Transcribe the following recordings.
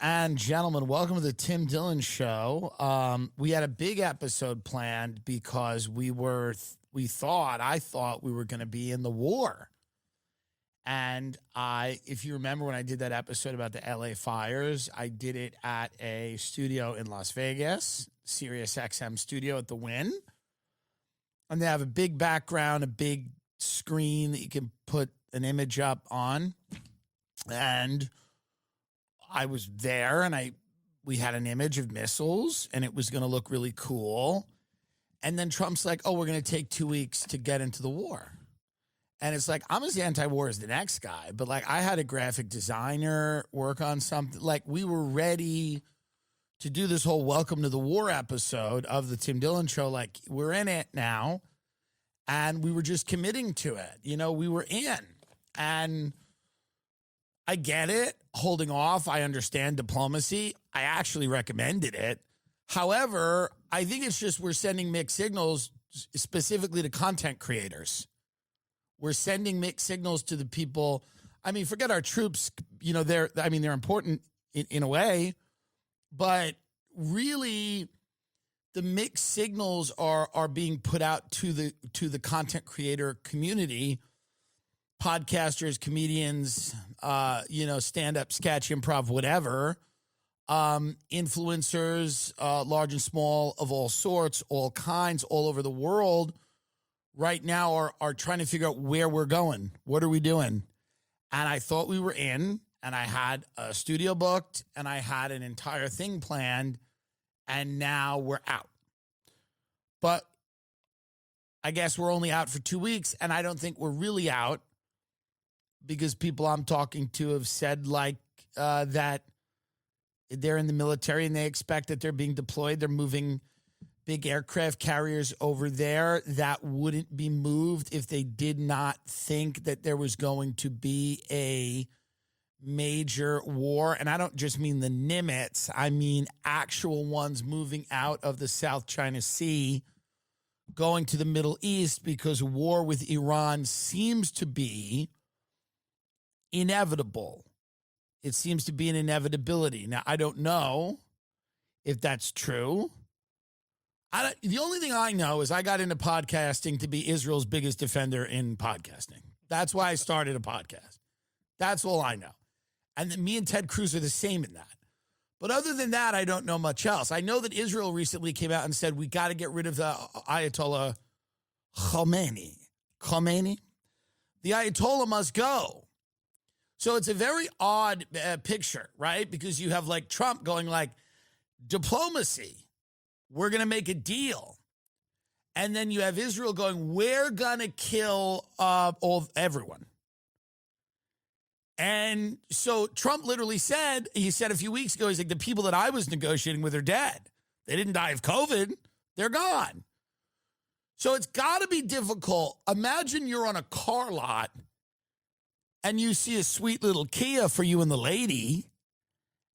and gentlemen, welcome to the Tim Dillon Show. We had a big episode planned because I thought we were going to be in the war. And if you remember when I did that episode about the LA fires, I did it at a studio in Las Vegas, Sirius XM studio at the Wynn. And they have a big background, a big screen that you can put an image up on. And I was there and we had an image of missiles and it was going to look really cool. And then Trump's like, oh, we're going to take 2 weeks to get into the war. And it's like, I'm as anti-war as the next guy, but like I had a graphic designer work on something. Like we were ready to do this whole welcome to the war episode of the Tim Dillon Show. Like we're in it now and we were just committing to it. You know, we were in, and I get it. Holding off. I understand diplomacy. I actually recommended it. However, I think it's just we're sending mixed signals specifically to content creators. We're sending mixed signals to the people. I mean, forget our troops. You know, they're important in a way, but really the mixed signals are being put out to the content creator community, podcasters, comedians, stand-up, sketch, improv, whatever, influencers, large and small, of all sorts, all kinds, all over the world, right now are trying to figure out where we're going. What are we doing? And I thought we were in, and I had a studio booked, and I had an entire thing planned, and now we're out. But I guess we're only out for 2 weeks, and I don't think we're really out, because people I'm talking to have said that they're in the military and they expect that they're being deployed. They're moving big aircraft carriers over there that wouldn't be moved if they did not think that there was going to be a major war. And I don't just mean the Nimitz. I mean actual ones moving out of the South China Sea, going to the Middle East, because war with Iran seems to be inevitable. It seems to be an inevitability. Now, I don't know if that's true. The only thing I know is I got into podcasting to be Israel's biggest defender in podcasting. That's why I started a podcast. That's all I know. And me and Ted Cruz are the same in that. But other than that, I don't know much else. I know that Israel recently came out and said, we got to get rid of the Ayatollah Khomeini. The Ayatollah must go. So it's a very odd picture, right? Because you have like Trump going like, diplomacy, we're going to make a deal. And then you have Israel going, we're going to kill everyone. And so Trump literally said a few weeks ago, he's like, the people that I was negotiating with are dead. They didn't die of COVID. They're gone. So it's got to be difficult. Imagine you're on a car lot and you see a sweet little Kia for you and the lady,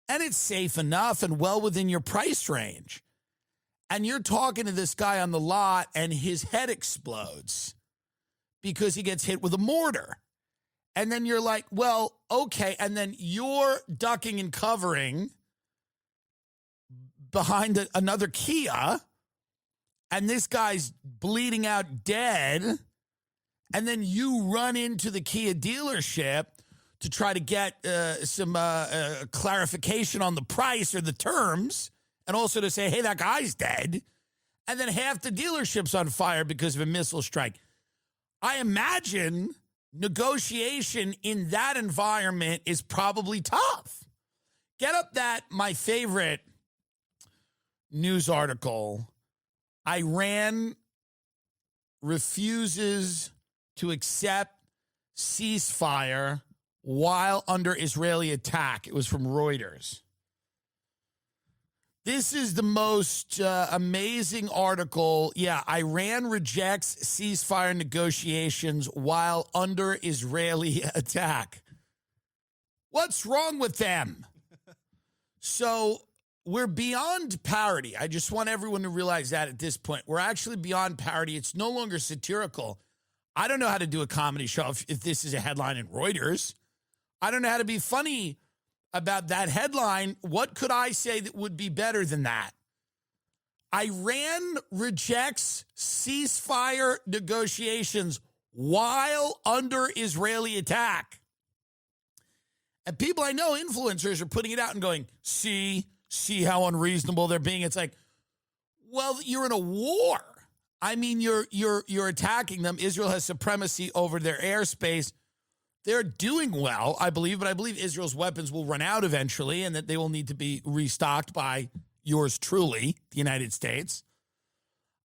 and it's safe enough and well within your price range. And you're talking to this guy on the lot and his head explodes because he gets hit with a mortar. And then you're like, well, okay. And then you're ducking and covering behind another Kia, and this guy's bleeding out dead. And then you run into the Kia dealership to try to get some clarification on the price or the terms, and also to say, hey, that guy's dead. And then half the dealership's on fire because of a missile strike. I imagine negotiation in that environment is probably tough. Get up my favorite news article. Iran refuses to accept ceasefire while under Israeli attack. It was from Reuters. This is the most amazing article. Yeah, Iran rejects ceasefire negotiations while under Israeli attack. What's wrong with them? So we're beyond parity. I just want everyone to realize that at this point. We're actually beyond parity. It's no longer satirical. I don't know how to do a comedy show if this is a headline in Reuters. I don't know how to be funny about that headline, what could I say that would be better than that? Iran rejects ceasefire negotiations while under Israeli attack. And people I know, influencers, are putting it out and going, see how unreasonable they're being. It's like, well, you're in a war. I mean, you're attacking them. Israel has supremacy over their airspace. They're doing well, I believe, but I believe Israel's weapons will run out eventually and that they will need to be restocked by yours truly, the United States.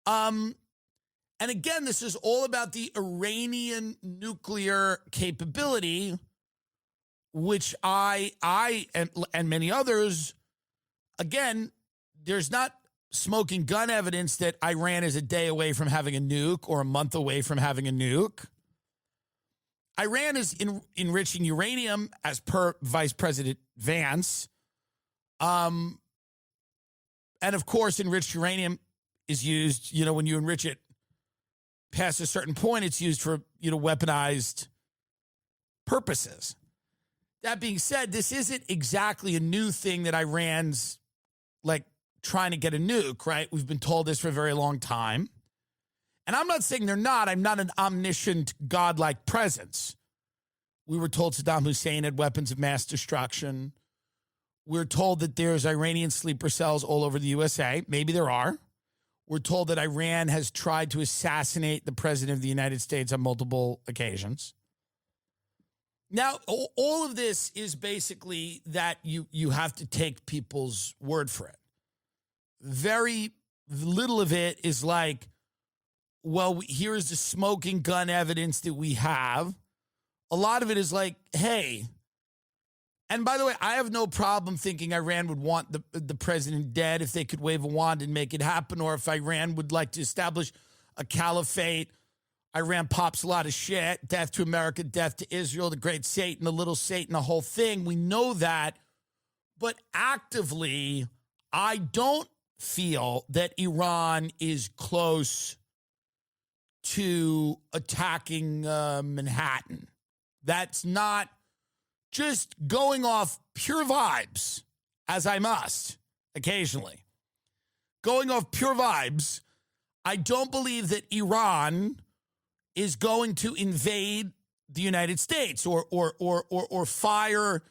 And again, this is all about the Iranian nuclear capability, which I and many others, again, there's not smoking gun evidence that Iran is a day away from having a nuke or a month away from having a nuke. Iran is enriching uranium as per Vice President Vance. And of course, enriched uranium is used, when you enrich it past a certain point, it's used for, weaponized purposes. That being said, this isn't exactly a new thing that Iran's trying to get a nuke, right? We've been told this for a very long time. And I'm not saying they're not. I'm not an omniscient, godlike presence. We were told Saddam Hussein had weapons of mass destruction. We're told that there's Iranian sleeper cells all over the USA. Maybe there are. We're told that Iran has tried to assassinate the president of the United States on multiple occasions. Now, all of this is basically that you have to take people's word for it. Very little of it is like, well, here's the smoking gun evidence that we have. A lot of it is like, hey, and by the way, I have no problem thinking Iran would want the president dead if they could wave a wand and make it happen, or if Iran would like to establish a caliphate. Iran pops a lot of shit. Death to America, death to Israel, the great Satan, the little Satan, the whole thing. We know that. But actively, I don't feel that Iran is close to attacking Manhattan. That's not just going off pure vibes, as I must occasionally. Going off pure vibes, I don't believe that Iran is going to invade the United States or fire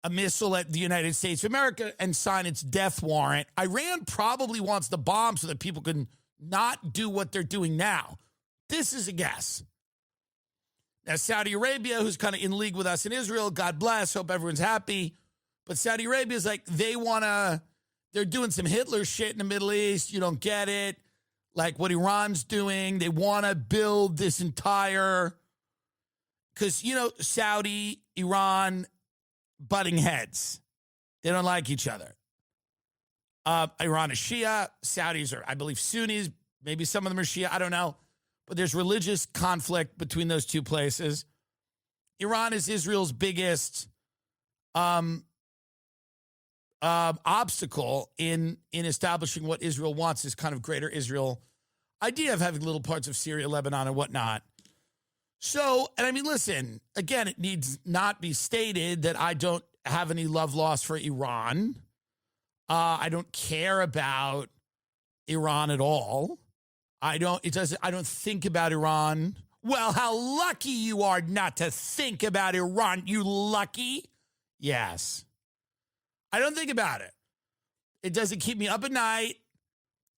a missile at the United States of America and sign its death warrant. Iran probably wants the bomb so that people can not do what they're doing now. This is a guess. Now, Saudi Arabia, who's kind of in league with us in Israel, God bless, hope everyone's happy. But Saudi Arabia is like, they're doing some Hitler shit in the Middle East. You don't get it. Like what Iran's doing. They want to build this entire, because, Saudi, Iran, butting heads. They don't like each other. Iran is Shia. Saudis are, I believe, Sunnis. Maybe some of them are Shia. I don't know. But there's religious conflict between those two places. Iran is Israel's biggest obstacle in establishing what Israel wants, this kind of greater Israel idea of having little parts of Syria, Lebanon, and whatnot. So, and I mean, listen, again, it needs not be stated that I don't have any love lost for Iran. I don't care about Iran at all. I don't think about Iran. Well, how lucky you are not to think about Iran, you lucky. Yes. I don't think about it. It doesn't keep me up at night.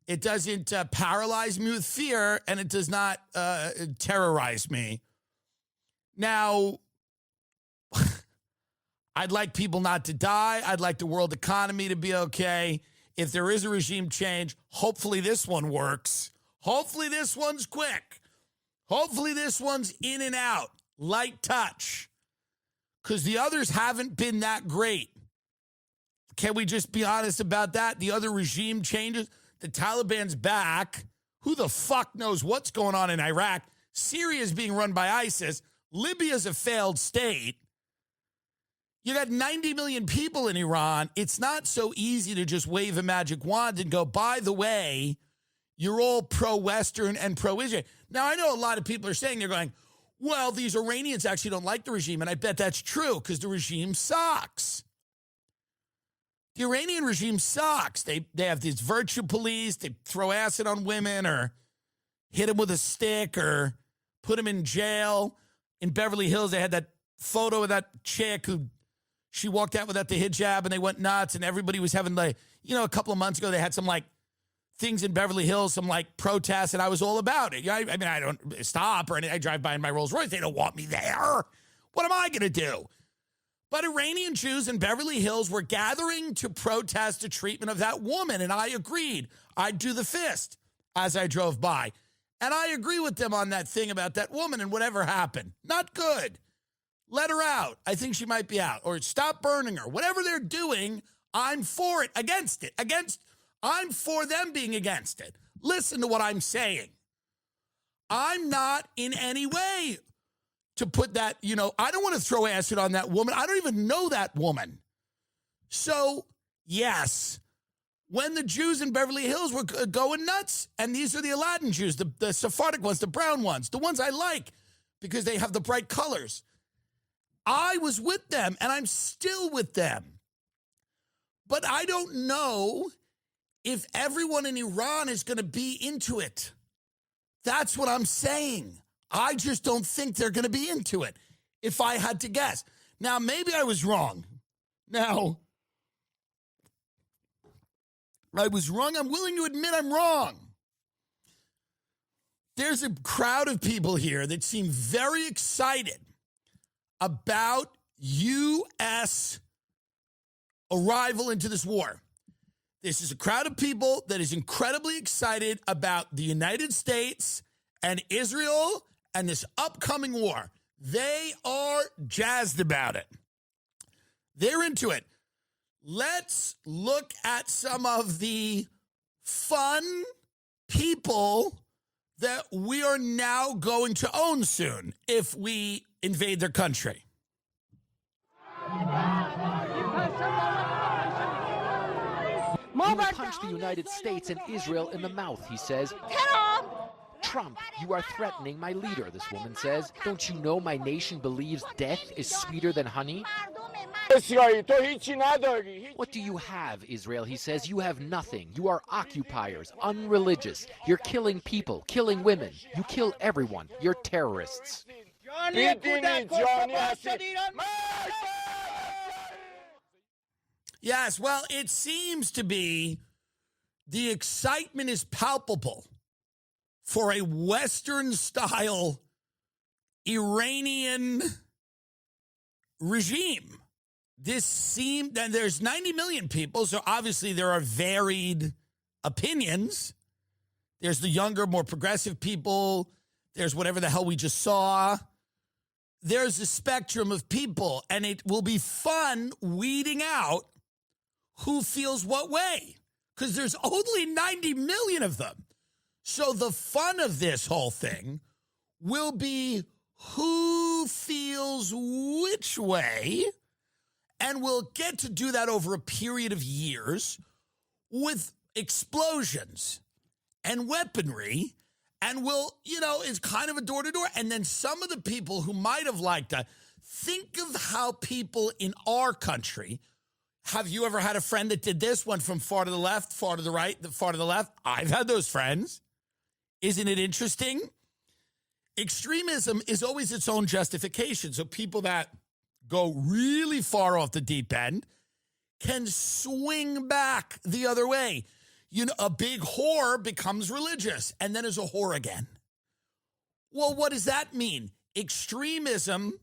It doesn't paralyze me with fear, and it does not terrorize me. Now, I'd like people not to die. I'd like the world economy to be okay. If there is a regime change, hopefully this one works. Hopefully this one's quick. Hopefully this one's in and out, light touch, because the others haven't been that great. Can we just be honest about that? The other regime changes. The Taliban's back. Who the fuck knows what's going on in Iraq? Syria is being run by ISIS. Libya's a failed state. You got 90 million people in Iran. It's not so easy to just wave a magic wand and go, by the way, you're all pro-Western and pro-Israel. Now, I know a lot of people are saying, they're going, well, these Iranians actually don't like the regime. And I bet that's true because the regime sucks. The Iranian regime sucks. They have these virtue police. They throw acid on women or hit them with a stick or put them in jail. In Beverly Hills, they had that photo of that chick who she walked out without the hijab and they went nuts and everybody was having a couple of months ago, they had some like things in Beverly Hills, some like protests, and I was all about it. I mean, I don't stop or anything. I drive by in my Rolls Royce. They don't want me there. What am I going to do? But Iranian Jews in Beverly Hills were gathering to protest the treatment of that woman, and I agreed. I'd do the fist as I drove by. And I agree with them on that thing about that woman and whatever happened. Not good. Let her out. I think she might be out. Or stop burning her. Whatever they're doing, I'm for it. Against it. I'm for them being against it. Listen to what I'm saying. I'm not in any way to put that, I don't want to throw acid on that woman. I don't even know that woman. So, yes, when the Jews in Beverly Hills were going nuts, and these are the Aladdin Jews, the Sephardic ones, the brown ones, the ones I like because they have the bright colors. I was with them, and I'm still with them. But I don't know if everyone in Iran is going to be into it. That's what I'm saying. I just don't think they're going to be into it, if I had to guess. Now, maybe I was wrong. Now, I was wrong. I'm willing to admit I'm wrong. There's a crowd of people here that seem very excited about U.S. arrival into this war. This is a crowd of people that is incredibly excited about the United States and Israel and this upcoming war. They are jazzed about it. They're into it. Let's look at some of the fun people that we are now going to own soon if we invade their country. You will punch the United States and Israel in the mouth, he says. Trump, you are threatening my leader, this woman says. Don't you know my nation believes death is sweeter than honey? What do you have, Israel? He says. You have nothing. You are occupiers, unreligious. You're killing people, killing women. You kill everyone. You're terrorists. Yes, well, it seems to be the excitement is palpable for a Western-style Iranian regime. This seemed, and there's 90 million people, so obviously there are varied opinions. There's the younger, more progressive people. There's whatever the hell we just saw. There's a spectrum of people, and it will be fun weeding out who feels what way, because there's only 90 million of them. So the fun of this whole thing will be who feels which way, and we'll get to do that over a period of years with explosions and weaponry, and we'll, it's kind of a door-to-door. And then some of the people who might have liked that, think of how people in our country, have you ever had a friend that did this? Went from far to the left, far to the right, far to the left? I've had those friends. Isn't it interesting? Extremism is always its own justification. So people that go really far off the deep end can swing back the other way. A big whore becomes religious and then is a whore again. Well, what does that mean? Extremism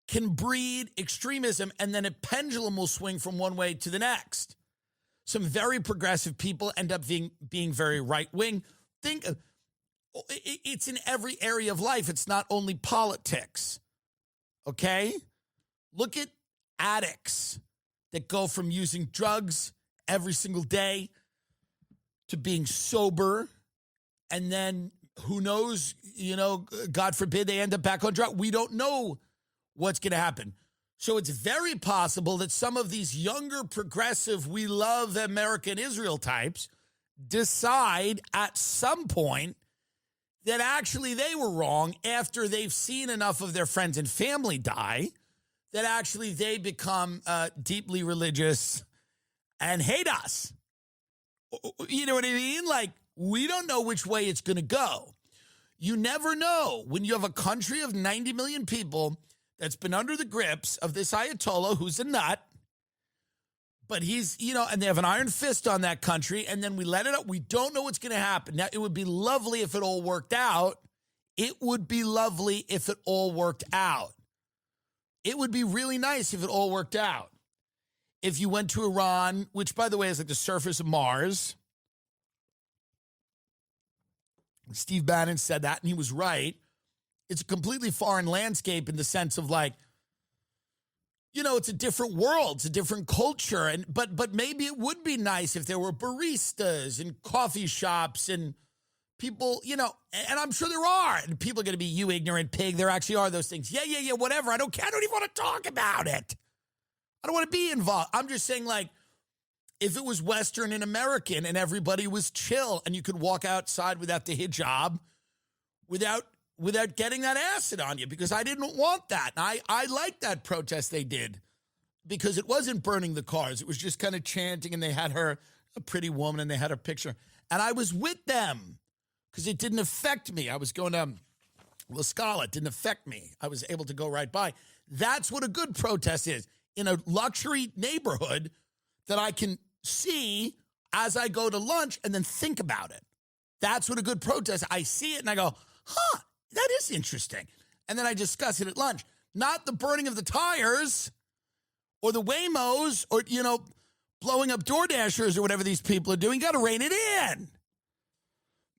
can breed extremism, and then a pendulum will swing from one way to the next. Some very progressive people end up being very right-wing. It's in every area of life. It's not only politics, okay? Look at addicts that go from using drugs every single day to being sober, and then who knows, God forbid they end up back on drugs. We don't know what's going to happen. So it's very possible that some of these younger progressive, we love America and Israel types decide at some point that actually they were wrong after they've seen enough of their friends and family die, that actually they become deeply religious and hate us. You know what I mean? Like, we don't know which way it's going to go. You never know when you have a country of 90 million people that's been under the grips of this Ayatollah who's a nut, but he's, and they have an iron fist on that country, and then we let it up. We don't know what's going to happen. Now, it would be lovely if it all worked out. It would be lovely if it all worked out. It would be really nice if it all worked out. If you went to Iran, which, by the way, is like the surface of Mars. Steve Bannon said that, and he was right. It's a completely foreign landscape in the sense of like, it's a different world. It's a different culture. But maybe it would be nice if there were baristas and coffee shops and people, and I'm sure there are. And people are going to be, you ignorant pig. There actually are those things. Yeah, whatever. I don't even want to talk about it. I don't want to be involved. I'm just saying, like, if it was Western and American and everybody was chill and you could walk outside without the hijab, without getting that acid on you, because I didn't want that. And I liked that protest they did because it wasn't burning the cars. It was just kind of chanting, and they had her, a pretty woman, and they had her picture. And I was with them because it didn't affect me. I was going to La Scala. It didn't affect me. I was able to go right by. That's what a good protest is. In a luxury neighborhood that I can see as I go to lunch and then think about it. That's what a good protest. I see it and I go, that is interesting. And then I discuss it at lunch. Not the burning of the tires or the Waymos or, blowing up DoorDashers or whatever these people are doing. You got to rein it in.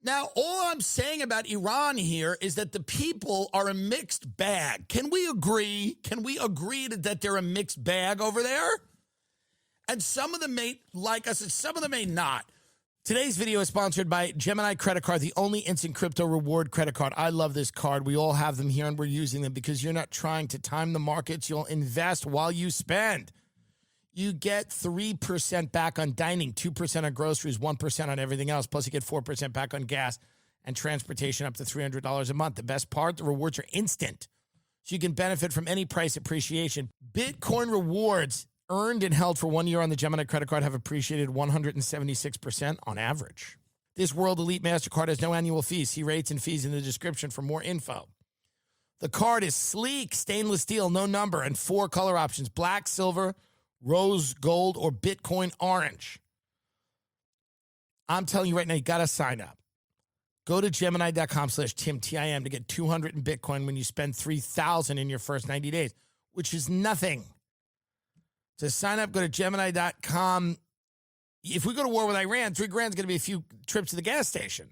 Now, all I'm saying about Iran here is that the people are a mixed bag. Can we agree? Can we agree that they're a mixed bag over there? And some of them may like us and some of them may not. Today's video is sponsored by Gemini Credit Card, the only instant crypto reward credit card. I love this card. We all have them here and we're using them because you're not trying to time the markets. You'll invest while you spend. You get 3% back on dining, 2% on groceries, 1% on everything else. Plus, you get 4% back on gas and transportation up to $300 a month. The best part, the rewards are instant. So you can benefit from any price appreciation. Bitcoin rewards earned and held for 1 year on the Gemini credit card have appreciated 176% on average. This World Elite MasterCard has no annual fees. See rates and fees in the description for more info. The card is sleek, stainless steel, no number, and 4 color options: black, silver, rose gold, or Bitcoin orange. I'm telling you right now, you got to sign up. Go to Gemini.com/Tim, T-I-M, to get 200 in Bitcoin when you spend 3,000 in your first 90 days, which is nothing. To sign up, go to Gemini.com. If we go to war with Iran, $3,000 is going to be a few trips to the gas station.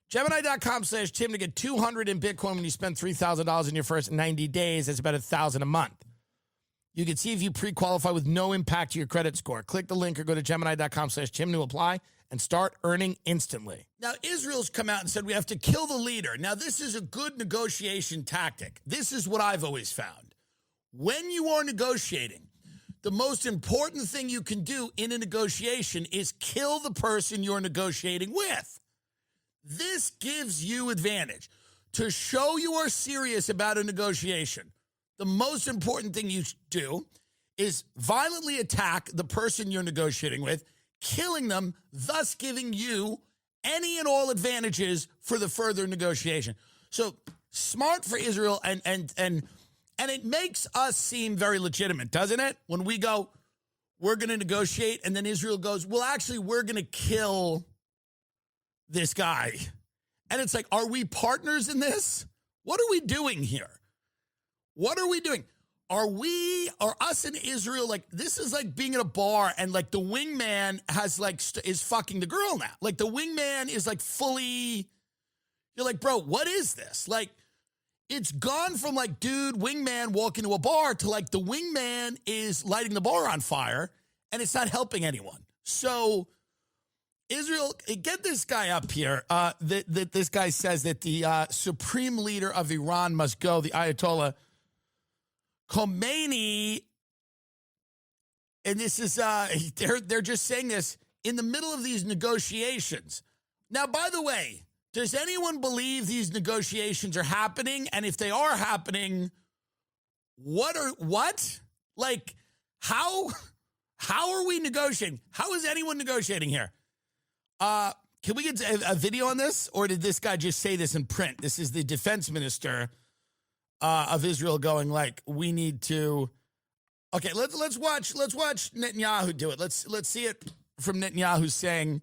Gemini.com/Tim to get 200 in Bitcoin when you spend $3,000 in your first 90 days. That's about $1,000 a month. You can see if you pre-qualify with no impact to your credit score. Click the link or go to Gemini.com/Tim to apply and start earning instantly. Now, Israel's come out and said we have to kill the leader. Now, this is a good negotiation tactic. This is what I've always found. When you are negotiating, the most important thing you can do in a negotiation is kill the person you're negotiating with. This gives you advantage. To show you are serious about a negotiation, the most important thing you do is violently attack the person you're negotiating with, killing them, thus giving you any and all advantages for the further negotiation. So smart for Israel, and it makes us seem very legitimate, doesn't it? When we go, we're going to negotiate, and then Israel goes, well, actually, we're going to kill this guy. And it's like, are we partners in this? What are we doing here? What are we doing? Are us in Israel, like, this is like being at a bar and like the wingman has like, is fucking the girl now. Like the wingman is like fully, you're like, bro, what is this? Like, it's gone from like, dude, wingman walking to a bar to like the wingman is lighting the bar on fire and it's not helping anyone. So Israel, get this guy up here. This guy says that the supreme leader of Iran must go, the Ayatollah Khomeini, and this is, they're just saying this in the middle of these negotiations. Now, by the way, does anyone believe these negotiations are happening? And if they are happening, what? Like, how How are we negotiating? How is anyone negotiating here? Can we get a video on this? Or did this guy just say this in print? This is the defense minister of Israel going like, we need to. Okay, let's watch Netanyahu do it. Let's see it from Netanyahu saying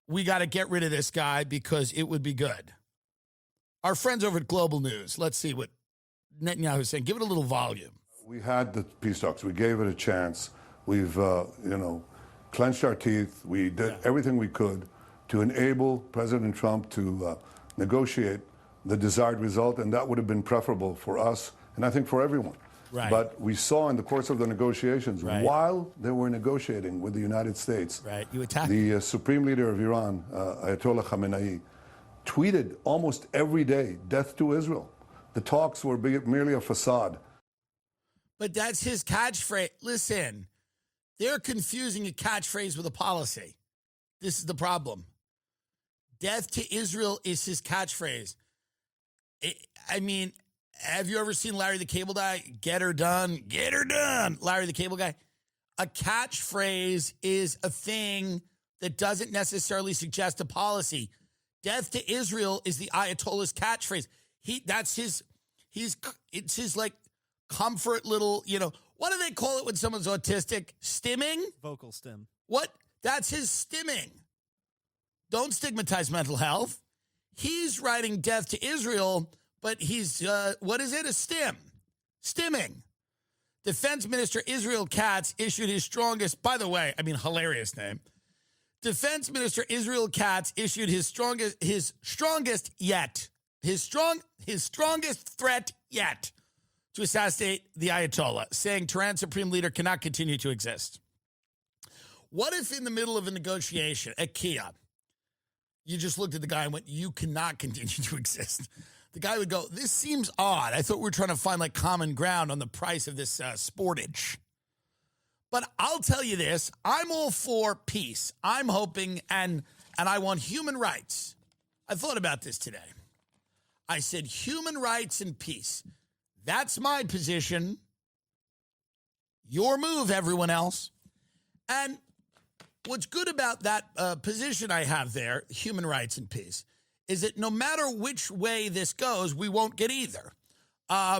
we got to get rid of this guy because it would be good. Our friends over at Global News. Let's see what Netanyahu is saying. Give it a little volume. We had the peace talks. We gave it a chance. We've clenched our teeth. We did everything we could to enable President Trump to negotiate the desired result, and that would have been preferable for us and I think for everyone. Right. But we saw in the course of the negotiations, while they were negotiating with the United States, you attacked the supreme leader of Iran, Ayatollah Khamenei, tweeted almost every day, "Death to Israel." The talks were merely a facade. But that's his catchphrase. Listen, they're confusing a catchphrase with a policy. This is the problem. Death to Israel is his catchphrase. I mean, have you ever seen Larry the Cable Guy? Get her done, get her done. Larry the Cable Guy. A catchphrase is a thing that doesn't necessarily suggest a policy. Death to Israel is the Ayatollah's catchphrase. It's his like comfort little, what do they call it when someone's autistic? Stimming? Vocal stim. What? That's his stimming. Don't stigmatize mental health. He's writing death to Israel, but he's, what is it? A stim. Stimming. Defense Minister Israel Katz issued his strongest, by the way, hilarious name. Defense Minister Israel Katz issued his strongest threat yet to assassinate the Ayatollah, saying Tehran's supreme leader cannot continue to exist. What if in the middle of a negotiation at Kia, you just looked at the guy and went, you cannot continue to exist? The guy would go, this seems odd. I thought we were trying to find like common ground on the price of this sportage. But I'll tell you this, I'm all for peace. I'm hoping, and I want human rights. I thought about this today. I said human rights and peace. That's my position. Your move, everyone else. And what's good about that position I have there, human rights and peace, is that no matter which way this goes, we won't get either. There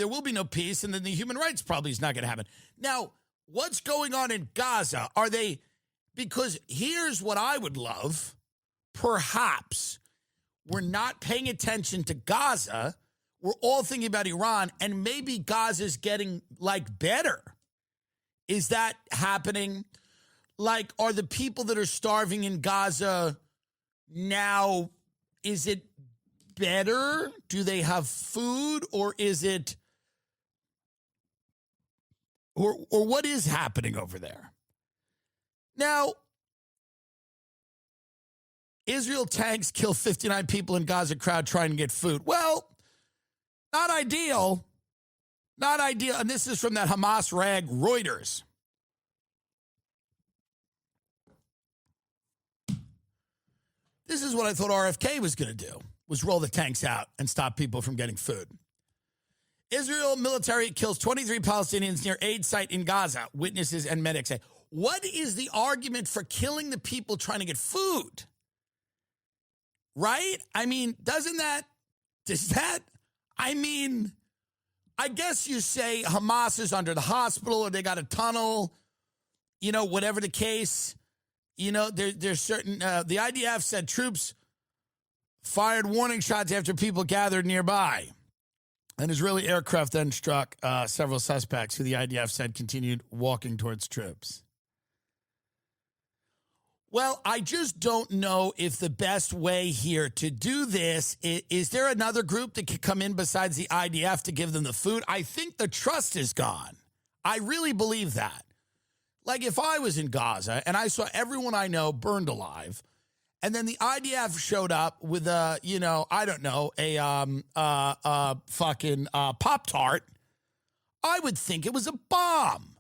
will be no peace, and then the human rights probably is not going to happen. Now, what's going on in Gaza? Because here's what I would love. Perhaps we're not paying attention to Gaza. We're all thinking about Iran, and maybe Gaza's getting better. Is that happening? Are the people that are starving in Gaza now, is it better? Do they have food, or is it, or what is happening over there? Now, Israel tanks kill 59 people in Gaza crowd trying to get food. Well, not ideal. Not ideal. And this is from that Hamas rag Reuters. This is what I thought RFK was going to do, was roll the tanks out and stop people from getting food. Israel military kills 23 Palestinians near aid site in Gaza, witnesses and medics say. What is the argument for killing the people trying to get food? Right? I guess you say Hamas is under the hospital or they got a tunnel, whatever the case. There's certain, the IDF said troops fired warning shots after people gathered nearby. An Israeli aircraft then struck several suspects who the IDF said continued walking towards troops. Well, I just don't know if the best way here to do this, is there another group that could come in besides the IDF to give them the food? I think the trust is gone. I really believe that. If I was in Gaza and I saw everyone I know burned alive, and then the IDF showed up with a fucking Pop-Tart, I would think it was a bomb.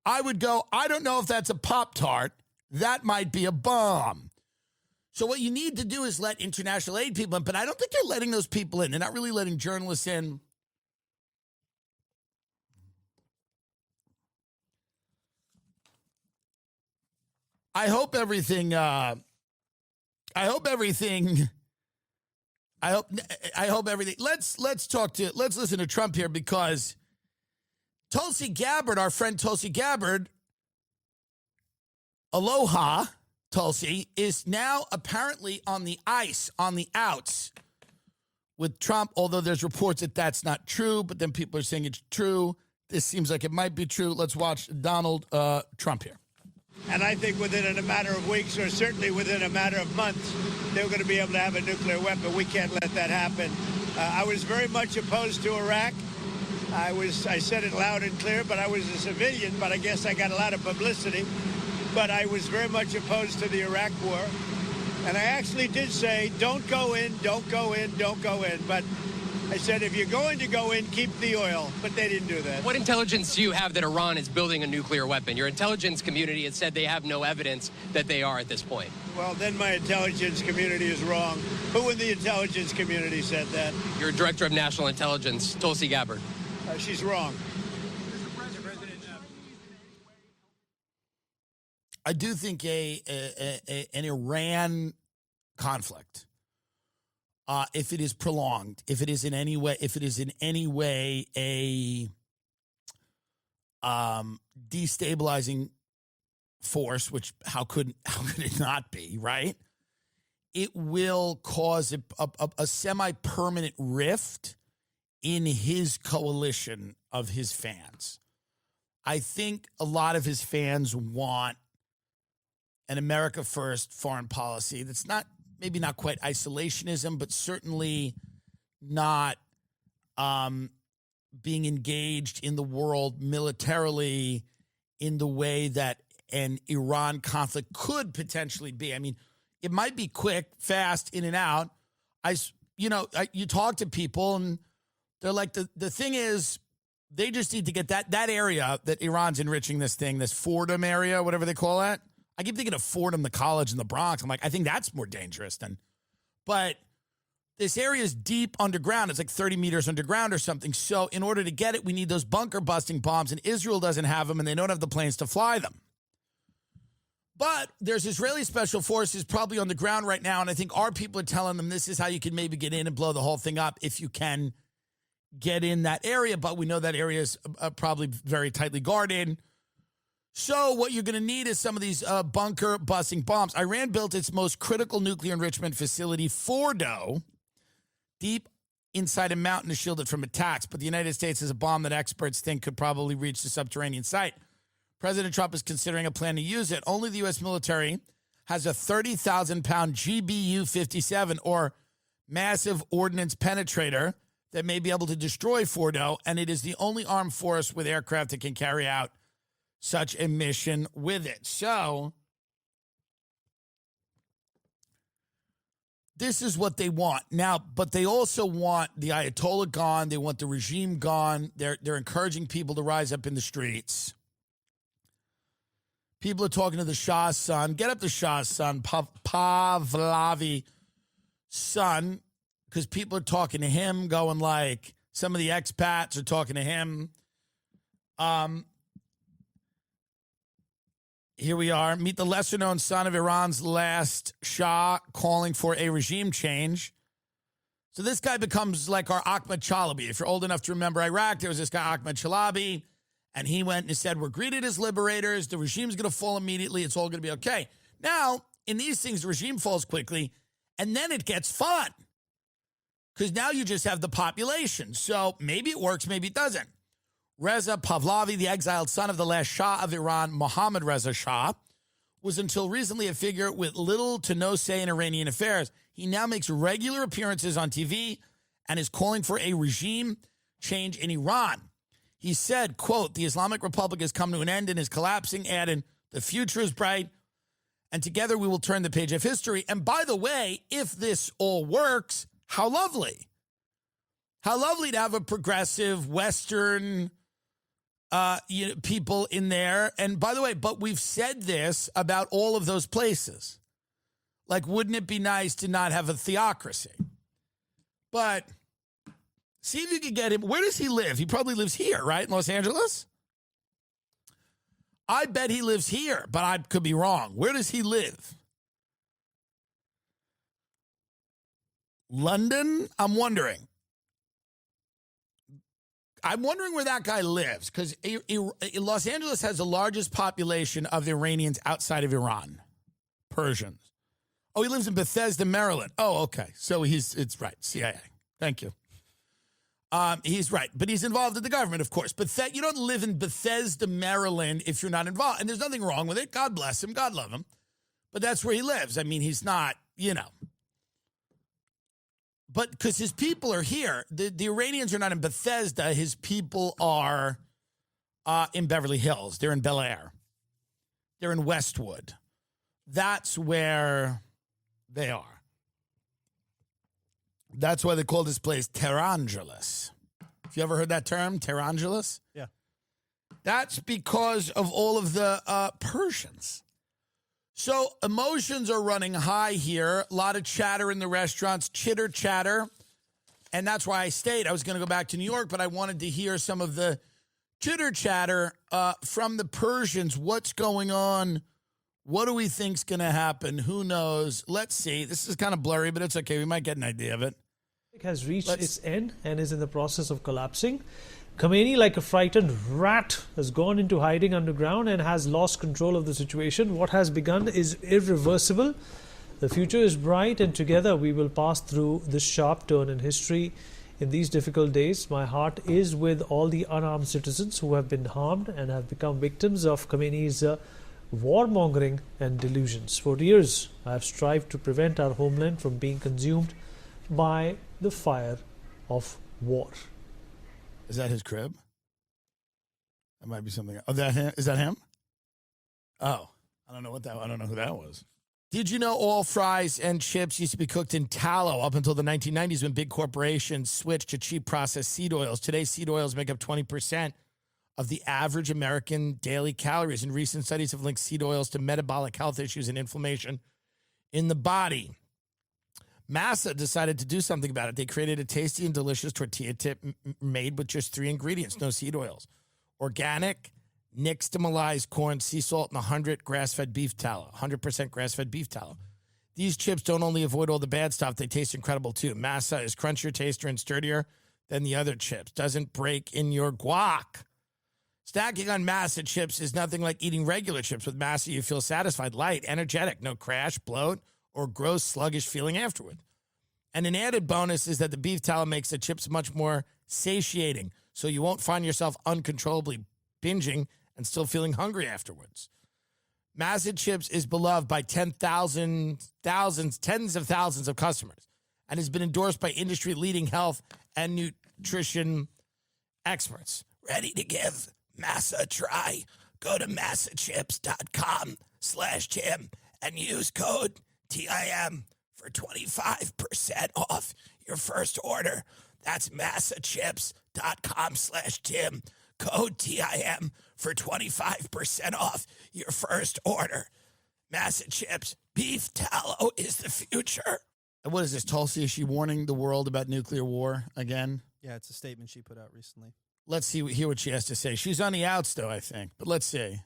I would go, I don't know if that's a Pop-Tart. That might be a bomb. So what you need to do is let international aid people in, but I don't think they're letting those people in. They're not really letting journalists in. I hope everything. I hope everything. Let's listen to Trump here, because Tulsi Gabbard, our friend Tulsi Gabbard, aloha, Tulsi, is now apparently on the ice, on the outs with Trump, although there's reports that that's not true, but then people are saying it's true. This seems like it might be true. Let's watch Donald Trump here. And I think within a matter of weeks, or certainly within a matter of months, they're going to be able to have a nuclear weapon. We can't let that happen. I was very much opposed to Iraq. I said it loud and clear, but I was a civilian, but I guess I got a lot of publicity. But I was very much opposed to the Iraq war. And I actually did say, don't go in, don't go in, don't go in. But I said, if you're going to go in, keep the oil. But they didn't do that. What intelligence do you have that Iran is building a nuclear weapon? Your intelligence community has said they have no evidence that they are at this point. Well, then my intelligence community is wrong. Who in the intelligence community said that? Your director of national intelligence, Tulsi Gabbard. She's wrong. I do think an Iran conflict, if it is prolonged, if it is in any way a destabilizing force, which how could it not be, right? It will cause a semi-permanent rift in his coalition of his fans. I think a lot of his fans want an America first foreign policy that's maybe not quite isolationism, but certainly not being engaged in the world militarily in the way that an Iran conflict could potentially be. I mean, it might be quick, fast, in and out. You talk to people and they're like, the thing is, they just need to get that area that Iran's enriching this Fordham area, whatever they call it. I keep thinking of Fordham, the college in the Bronx. I'm like, I think that's more dangerous but this area is deep underground. It's like 30 meters underground or something. So in order to get it, we need those bunker busting bombs, and Israel doesn't have them, and they don't have the planes to fly them. But there's Israeli special forces probably on the ground right now, and I think our people are telling them this is how you can maybe get in and blow the whole thing up if you can get in that area. But we know that area is probably very tightly guarded. So what you're going to need is some of these bunker busting bombs. Iran built its most critical nuclear enrichment facility, Fordo, deep inside a mountain to shield it from attacks. But the United States has a bomb that experts think could probably reach the subterranean site. President Trump is considering a plan to use it. Only the U.S. military has a 30,000-pound GBU-57, or massive ordnance penetrator, that may be able to destroy Fordo, and it is the only armed force with aircraft that can carry out such a mission with it. So this is what they want now, but they also want the Ayatollah gone. They want the regime gone. They're encouraging people to rise up in the streets. People are talking to the Shah's son. Get up the Shah's son, Pahlavi's son, because people are talking to him, going like, some of the expats are talking to him. Here we are. Meet the lesser-known son of Iran's last Shah, calling for a regime change. So this guy becomes like our Ahmed Chalabi. If you're old enough to remember Iraq, there was this guy, Ahmed Chalabi, and he went and said, we're greeted as liberators. The regime's going to fall immediately. It's all going to be okay. Now, in these things, the regime falls quickly, and then it gets fun, because now you just have the population. So maybe it works, maybe it doesn't. Reza Pahlavi, the exiled son of the last Shah of Iran, Mohammad Reza Shah, was until recently a figure with little to no say in Iranian affairs. He now makes regular appearances on TV and is calling for a regime change in Iran. He said, quote, the Islamic Republic has come to an end and is collapsing, adding, the future is bright, and together we will turn the page of history. And by the way, if this all works, how lovely. How lovely to have a progressive Western people in there. And by the way, but we've said this about all of those places. Like, wouldn't it be nice to not have a theocracy? But see if you can get him. Where does he live? He probably lives here, right? In Los Angeles? I bet he lives here, but I could be wrong. Where does he live? London? I'm wondering where that guy lives, because Los Angeles has the largest population of the Iranians outside of Iran. Persians. Oh, he lives in Bethesda, Maryland. Oh, okay. So it's right. CIA. Thank you. He's right. But he's involved in the government, of course. But you don't live in Bethesda, Maryland if you're not involved. And there's nothing wrong with it. God bless him. God love him. But that's where he lives. I mean, he's not, But because his people are here. The Iranians are not in Bethesda. His people are in Beverly Hills. They're in Bel Air. They're in Westwood. That's where they are. That's why they call this place Tehrangeles. Have you ever heard that term, Tehrangeles? Yeah. That's because of all of the Persians. So emotions are running high here. A lot of chatter in the restaurants, chitter chatter. And that's why I stayed. I was going to go back to New York, but I wanted to hear some of the chitter chatter from the Persians. What's going on? What do we think's going to happen? Who knows? Let's see. This is kind of blurry, but it's okay. We might get an idea of it. It has reached its end and is in the process of collapsing. Khomeini, like a frightened rat, has gone into hiding underground and has lost control of the situation. What has begun is irreversible. The future is bright, and together we will pass through this sharp turn in history. In these difficult days, my heart is with all the unarmed citizens who have been harmed and have become victims of Khomeini's warmongering and delusions. For years, I have strived to prevent our homeland from being consumed by the fire of war. Is that his crib? That might be something. Oh, is that him? Oh, I don't know who that was. Did you know all fries and chips used to be cooked in tallow up until the 1990s when big corporations switched to cheap processed seed oils? Today, seed oils make up 20% of the average American daily calories, and recent studies have linked seed oils to metabolic health issues and inflammation in the body. Masa decided to do something about it. They created a tasty and delicious tortilla tip made with just 3 ingredients, no seed oils. Organic, nixtamalized corn, sea salt, and 100 grass-fed beef tallow, 100% grass-fed beef tallow. These chips don't only avoid all the bad stuff, they taste incredible too. Masa is crunchier, tastier, and sturdier than the other chips. Doesn't break in your guac. Snacking on Masa chips is nothing like eating regular chips. With Masa, you feel satisfied, light, energetic, no crash, bloat, or gross, sluggish feeling afterward. And an added bonus is that the beef tallow makes the chips much more satiating, so you won't find yourself uncontrollably binging and still feeling hungry afterwards. Masa chips is beloved by tens of thousands of customers and has been endorsed by industry-leading health and nutrition experts. Ready to give Masa a try? Go to masachips.com/Tim and use code TIM for 25% off your first order. That's masachips.com/Tim. Code TIM for 25% off your first order. Masa Chips, beef tallow is the future. And what is this, Tulsi? Is she warning the world about nuclear war again? Yeah, it's a statement she put out recently. Let's hear what she has to say. She's on the outs, though, I think. But let's see.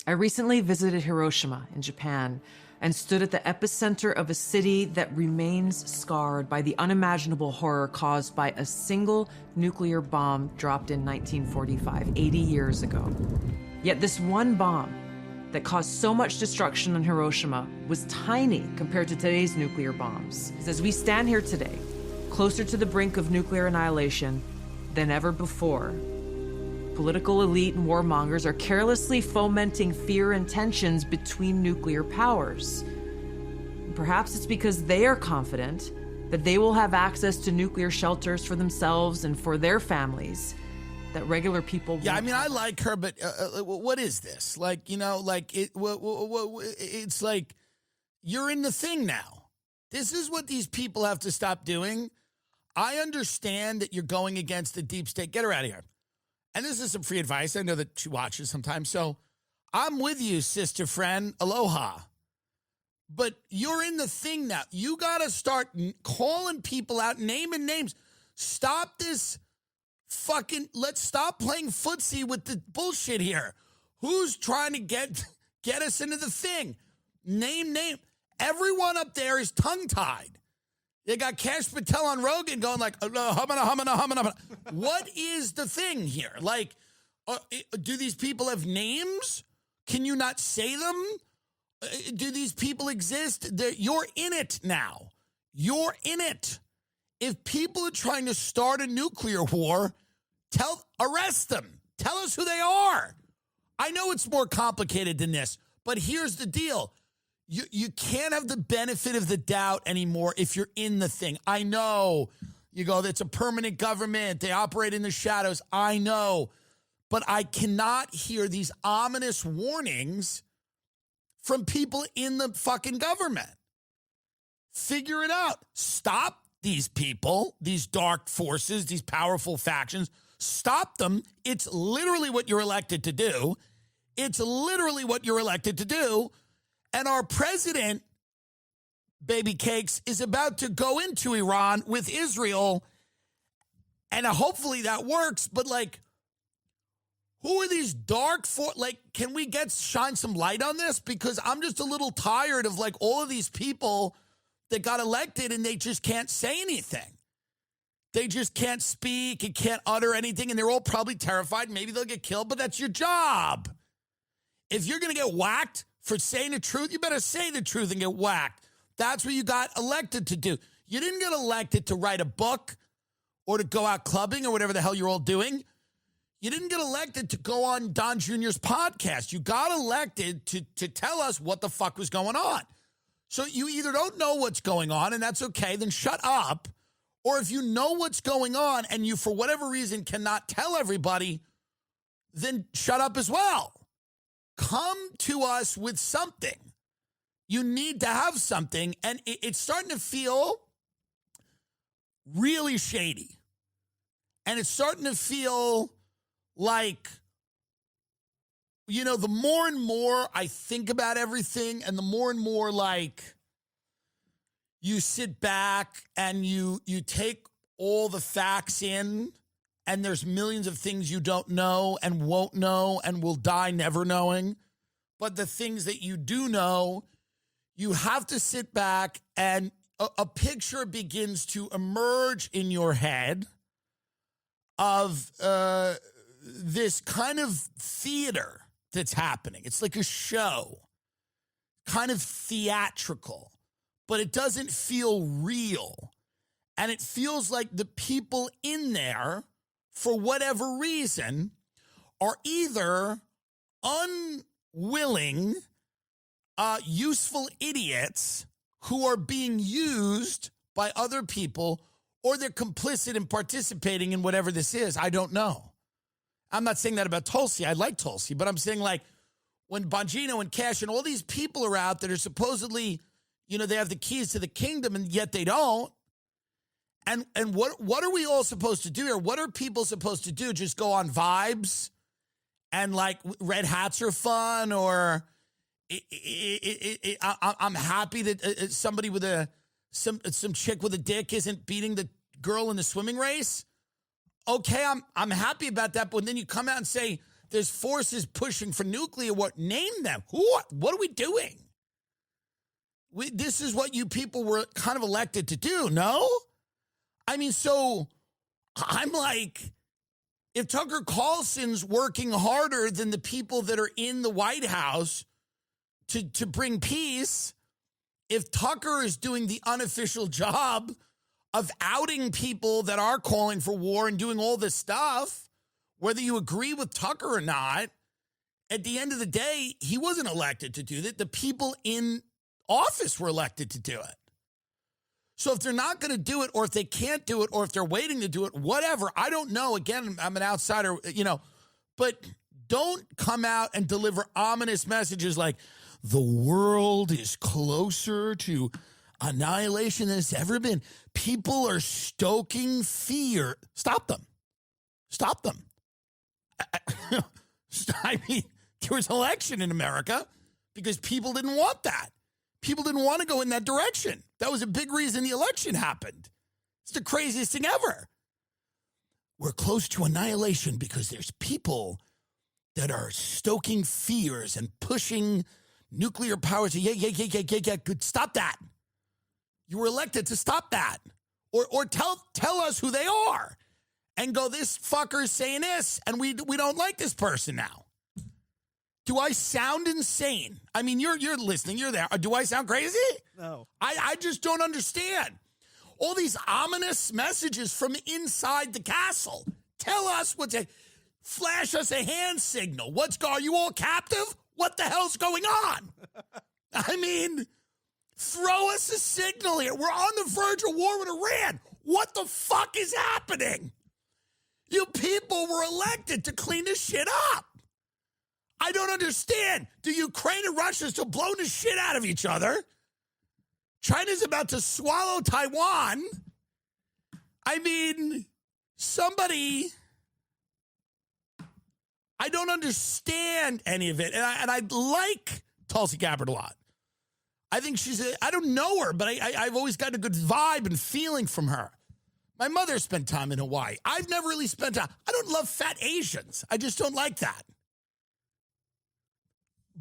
I recently visited Hiroshima in Japan and stood at the epicenter of a city that remains scarred by the unimaginable horror caused by a single nuclear bomb dropped in 1945, 80 years ago. Yet this one bomb that caused so much destruction in Hiroshima was tiny compared to today's nuclear bombs. As we stand here today, closer to the brink of nuclear annihilation than ever before, political elite and warmongers are carelessly fomenting fear and tensions between nuclear powers. Perhaps it's because they are confident that they will have access to nuclear shelters for themselves and for their families that regular people won't. Yeah, I mean, I like her, but what is this? Like, you know, like it's like you're in the thing now. This is what these people have to stop doing. I understand that you're going against the deep state. Get her out of here. And this is some free advice. I know that she watches sometimes. So I'm with you, sister friend. Aloha. But you're in the thing now. You got to start calling people out, naming names. Stop this fucking, let's stop playing footsie with the bullshit here. Who's trying to get us into the thing? Name. Everyone up there is tongue-tied. They got Cash Patel on Rogan going like, humana. What is the thing here? Like, do these people have names? Can you not say them? Do these people exist? You're in it now. You're in it. If people are trying to start a nuclear war, arrest them. Tell us who they are. I know it's more complicated than this, but here's the deal. You can't have the benefit of the doubt anymore if you're in the thing. I know. You go, it's a permanent government. They operate in the shadows. I know. But I cannot hear these ominous warnings from people in the fucking government. Figure it out. Stop these people, these dark forces, these powerful factions. Stop them. It's literally what you're elected to do. It's literally what you're elected to do. And our president, baby cakes, is about to go into Iran with Israel. And hopefully that works. But like, who are these dark can we shine some light on this? Because I'm just a little tired of like all of these people that got elected and they just can't say anything. They just can't speak and can't utter anything. And they're all probably terrified. Maybe they'll get killed, but that's your job. If you're going to get whacked for saying the truth, you better say the truth and get whacked. That's what you got elected to do. You didn't get elected to write a book or to go out clubbing or whatever the hell you're all doing. You didn't get elected to go on Don Jr.'s podcast. You got elected to tell us what the fuck was going on. So you either don't know what's going on, and that's okay, then shut up. Or if you know what's going on and you, for whatever reason, cannot tell everybody, then shut up as well. Come to us with something. You need to have something, and it's starting to feel really shady. And it's starting to feel like, the more and more I think about everything, and the more and more like you sit back and you take all the facts in, and there's millions of things you don't know and won't know and will die never knowing. But the things that you do know, you have to sit back and a picture begins to emerge in your head of this kind of theater that's happening. It's like a show, kind of theatrical, but it doesn't feel real. And it feels like the people in there, for whatever reason, are either unwilling, useful idiots who are being used by other people, or they're complicit in participating in whatever this is. I don't know. I'm not saying that about Tulsi. I like Tulsi, but I'm saying like when Bongino and Cash and all these people are out that are supposedly, they have the keys to the kingdom and yet they don't. And what are we all supposed to do here? What are people supposed to do? Just go on vibes and like red hats are fun, or I'm happy that somebody with some chick with a dick isn't beating the girl in the swimming race. Okay, I'm happy about that, but then you come out and say there's forces pushing for nuclear war. Name them. What are we doing? This is what you people were kind of elected to do, no? I mean, so I'm like, if Tucker Carlson's working harder than the people that are in the White House to bring peace, if Tucker is doing the unofficial job of outing people that are calling for war and doing all this stuff, whether you agree with Tucker or not, at the end of the day, he wasn't elected to do that. The people in office were elected to do it. So if they're not going to do it, or if they can't do it, or if they're waiting to do it, whatever, I don't know. Again, I'm an outsider, but don't come out and deliver ominous messages like the world is closer to annihilation than it's ever been. People are stoking fear. Stop them. Stop them. I mean, there was an election in America because people didn't want that. People didn't want to go in that direction. That was a big reason the election happened. It's the craziest thing ever. We're close to annihilation because there's people that are stoking fears and pushing nuclear power to, yeah, good. Stop that. You were elected to stop that. Or tell us who they are and go, this fucker's saying this, and we don't like this person now. Do I sound insane? I mean, you're listening, you're there. Do I sound crazy? No. I just don't understand. All these ominous messages from inside the castle. Tell us flash us a hand signal. Are you all captive? What the hell's going on? I mean, throw us a signal here. We're on the verge of war with Iran. What the fuck is happening? You people were elected to clean this shit up. I don't understand. Do Ukraine and Russia still blowing the shit out of each other? China's about to swallow Taiwan. I mean, I don't understand any of it. And I like Tulsi Gabbard a lot. I think I don't know her, but I've always gotten a good vibe and feeling from her. My mother spent time in Hawaii. I've never really spent time. I don't love fat Asians. I just don't like that.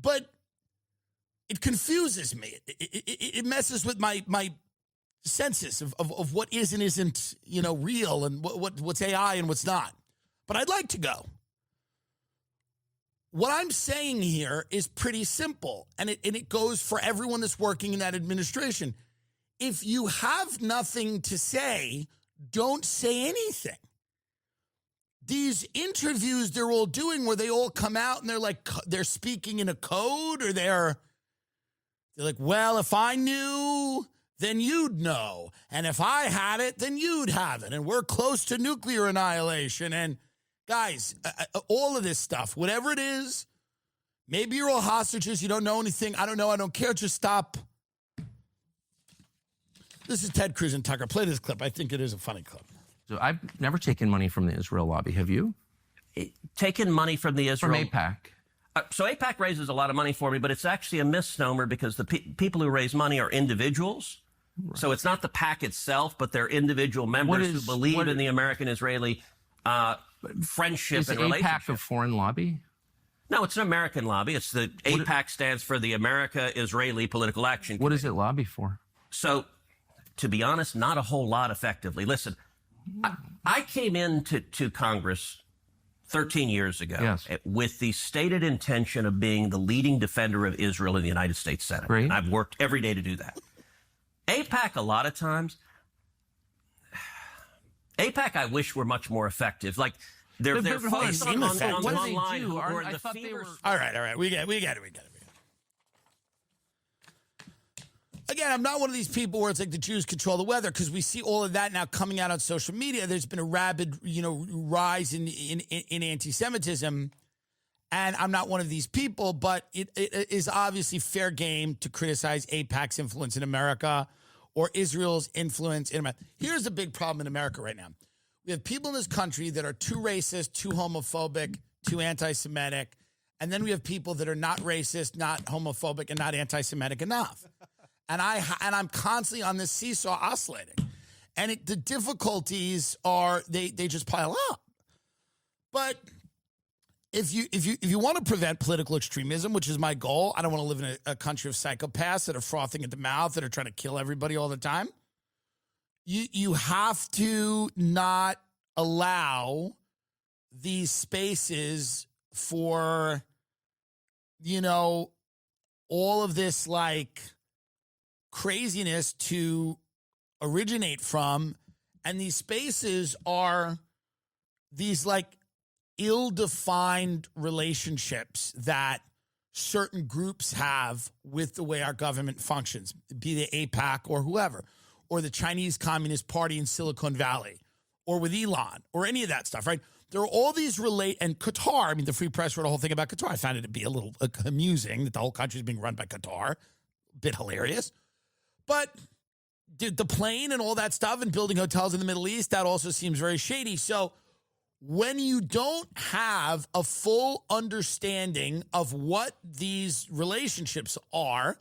But it confuses me. It messes with my senses of what is and isn't, real, and what's AI and what's not. But I'd like to go. What I'm saying here is pretty simple, and it goes for everyone that's working in that administration. If you have nothing to say, don't say anything. These interviews they're all doing where they all come out and they're speaking in a code, or they're like, well, if I knew, then you'd know. And if I had it, then you'd have it. And we're close to nuclear annihilation. And guys, all of this stuff, whatever it is, maybe you're all hostages. You don't know anything. I don't know. I don't care. Just stop. This is Ted Cruz and Tucker. Play this clip. I think it is a funny clip. So I've never taken money from the Israel lobby. Have you? Taken money from the Israel... From AIPAC. So AIPAC raises a lot of money for me, but it's actually a misnomer because the people who raise money are individuals. Right. So it's not the PAC itself, but they're individual members who believe in the American-Israeli friendship and relationship. Is AIPAC a foreign lobby? No, it's an American lobby. It's the AIPAC stands for the America-Israeli Political Action Committee. What does it lobby for? So, to be honest, not a whole lot effectively. Listen, I came into Congress 13 years ago with the stated intention of being the leading defender of Israel in the United States Senate. Great. And I've worked every day to do that. AIPAC, a lot of times, AIPAC, I wish were much more effective. Like, they're focused on online who are in the fever. All right. We get it. Again, I'm not one of these people where it's like the Jews control the weather, because we see all of that now coming out on social media. There's been a rabid, rise in anti-Semitism, and I'm not one of these people, but it is obviously fair game to criticize AIPAC's influence in America or Israel's influence in America. Here's the big problem in America right now. We have people in this country that are too racist, too homophobic, too anti-Semitic, and then we have people that are not racist, not homophobic, and not anti-Semitic enough. And I'm constantly on this seesaw oscillating. And the difficulties are, they just pile up. But if you want to prevent political extremism, which is my goal, I don't want to live in a country of psychopaths that are frothing at the mouth, that are trying to kill everybody all the time. You have to not allow these spaces for, all of this, craziness to originate from. And these spaces are these ill-defined relationships that certain groups have with the way our government functions, be they AIPAC or whoever, or the Chinese Communist Party in Silicon Valley, or with Elon, or any of that stuff, right? There are all these and Qatar, the Free Press wrote a whole thing about Qatar. I found it to be a little amusing that the whole country is being run by Qatar. A bit hilarious. But the plane and all that stuff and building hotels in the Middle East, that also seems very shady. So when you don't have a full understanding of what these relationships are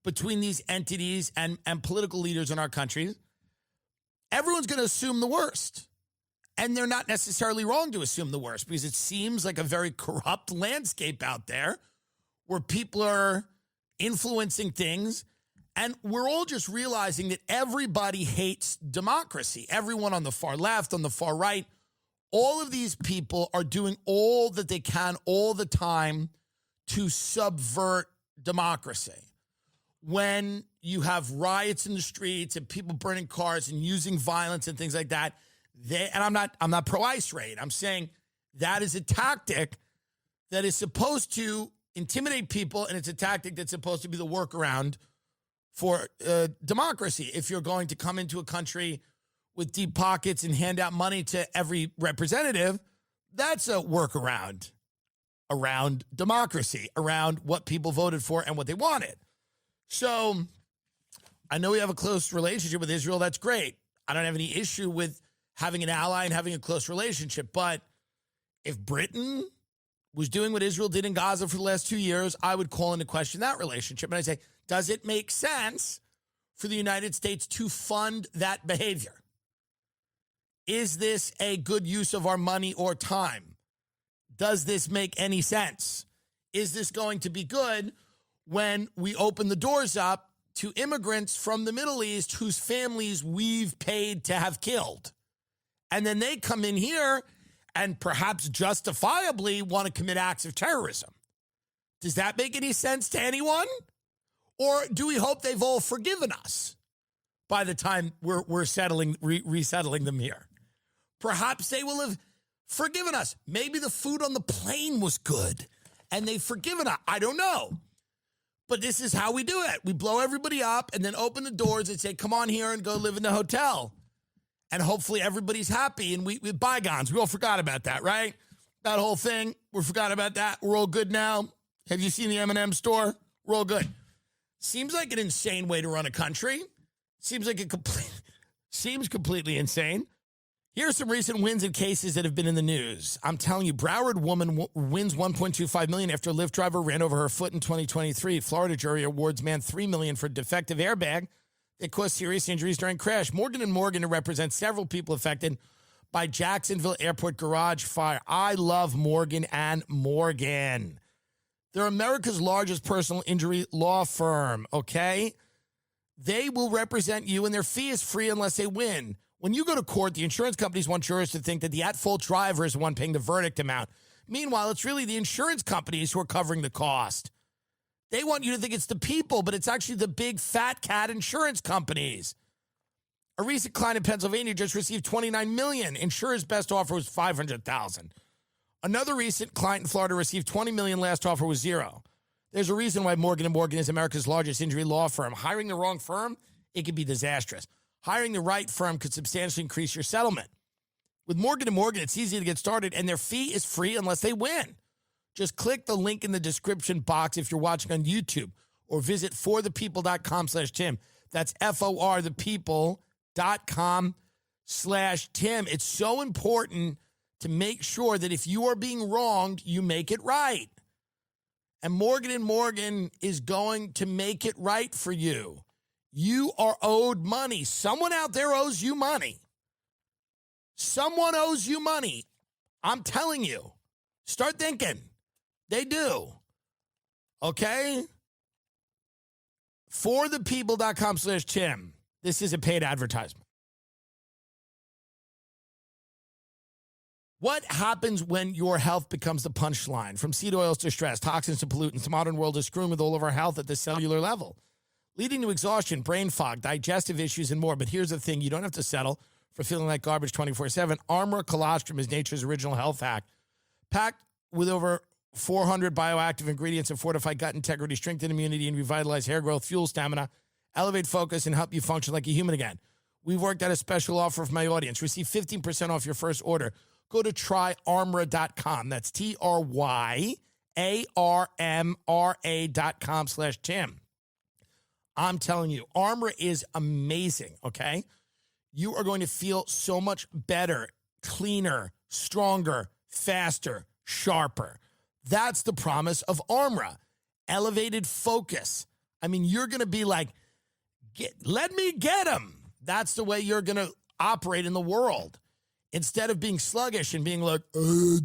between these entities and political leaders in our country, everyone's going to assume the worst. And they're not necessarily wrong to assume the worst because it seems like a very corrupt landscape out there where people are influencing things. And we're all just realizing that everybody hates democracy. Everyone on the far left, on the far right, all of these people are doing all that they can all the time to subvert democracy. When you have riots in the streets and people burning cars and using violence and things like that, I'm not pro-ICE raid. I'm saying that is a tactic that is supposed to intimidate people, and it's a tactic that's supposed to be the workaround for democracy. If you're going to come into a country with deep pockets and hand out money to every representative, that's a workaround around democracy, around what people voted for and what they wanted. So I know we have a close relationship with Israel. That's great. I don't have any issue with having an ally and having a close relationship. But if Britain was doing what Israel did in Gaza for the last 2 years, I would call into question that relationship. And I say, does it make sense for the United States to fund that behavior? Is this a good use of our money or time? Does this make any sense? Is this going to be good when we open the doors up to immigrants from the Middle East whose families we've paid to have killed? And then they come in here and perhaps justifiably want to commit acts of terrorism. Does that make any sense to anyone? Or do we hope they've all forgiven us by the time we're resettling them here? Perhaps they will have forgiven us. Maybe the food on the plane was good and they've forgiven us. I don't know. But this is how we do it. We blow everybody up and then open the doors and say, come on here and go live in the hotel. And hopefully everybody's happy and we bygones. We all forgot about that, right? That whole thing. We forgot about that. We're all good now. Have you seen the M&M store? We're all good. Seems like an insane way to run a country. Seems completely insane. Here are some recent wins and cases that have been in the news. I'm telling you, Broward woman wins $1.25 million after a Lyft driver ran over her foot in 2023. Florida jury awards man $3 million for defective airbag that caused serious injuries during crash. Morgan & Morgan represents several people affected by Jacksonville Airport garage fire. I love Morgan & Morgan. They're America's largest personal injury law firm, okay? They will represent you, and their fee is free unless they win. When you go to court, the insurance companies want jurors to think that the at-fault driver is the one paying the verdict amount. Meanwhile, it's really the insurance companies who are covering the cost. They want you to think it's the people, but it's actually the big fat cat insurance companies. A recent client in Pennsylvania just received $29 million. Insurer's best offer was $500,000. Another recent client in Florida received $20 million. Last offer was $0. There's a reason why Morgan & Morgan is America's largest injury law firm. Hiring the wrong firm, it could be disastrous. Hiring the right firm could substantially increase your settlement. With Morgan & Morgan, it's easy to get started, and their fee is free unless they win. Just click the link in the description box if you're watching on YouTube, or visit forthepeople.com/Tim. That's forthepeople.com/Tim. It's so important to make sure that if you are being wronged, you make it right. And Morgan & Morgan is going to make it right for you. You are owed money. Someone out there owes you money. Someone owes you money. I'm telling you. Start thinking. They do. Okay? forthepeople.com/Tim. This is a paid advertisement. What happens when your health becomes the punchline? From seed oils to stress, toxins to pollutants, the modern world is screwing with all of our health at the cellular level, leading to exhaustion, brain fog, digestive issues, and more. But here's the thing. You don't have to settle for feeling like garbage 24/7. Armor Colostrum is nature's original health hack. Packed with over 400 bioactive ingredients to fortify gut integrity, strengthen immunity, and revitalize hair growth, fuel stamina, elevate focus, and help you function like a human again. We've worked out a special offer for my audience. Receive 15% off your first order. Go to tryarmra.com. That's TRYARMRA.com/Tim. I'm telling you, Armra is amazing, okay? You are going to feel so much better, cleaner, stronger, faster, sharper. That's the promise of Armra. Elevated focus. I mean, you're going to be like, let me get him. That's the way you're going to operate in the world. instead of being sluggish and being like, you're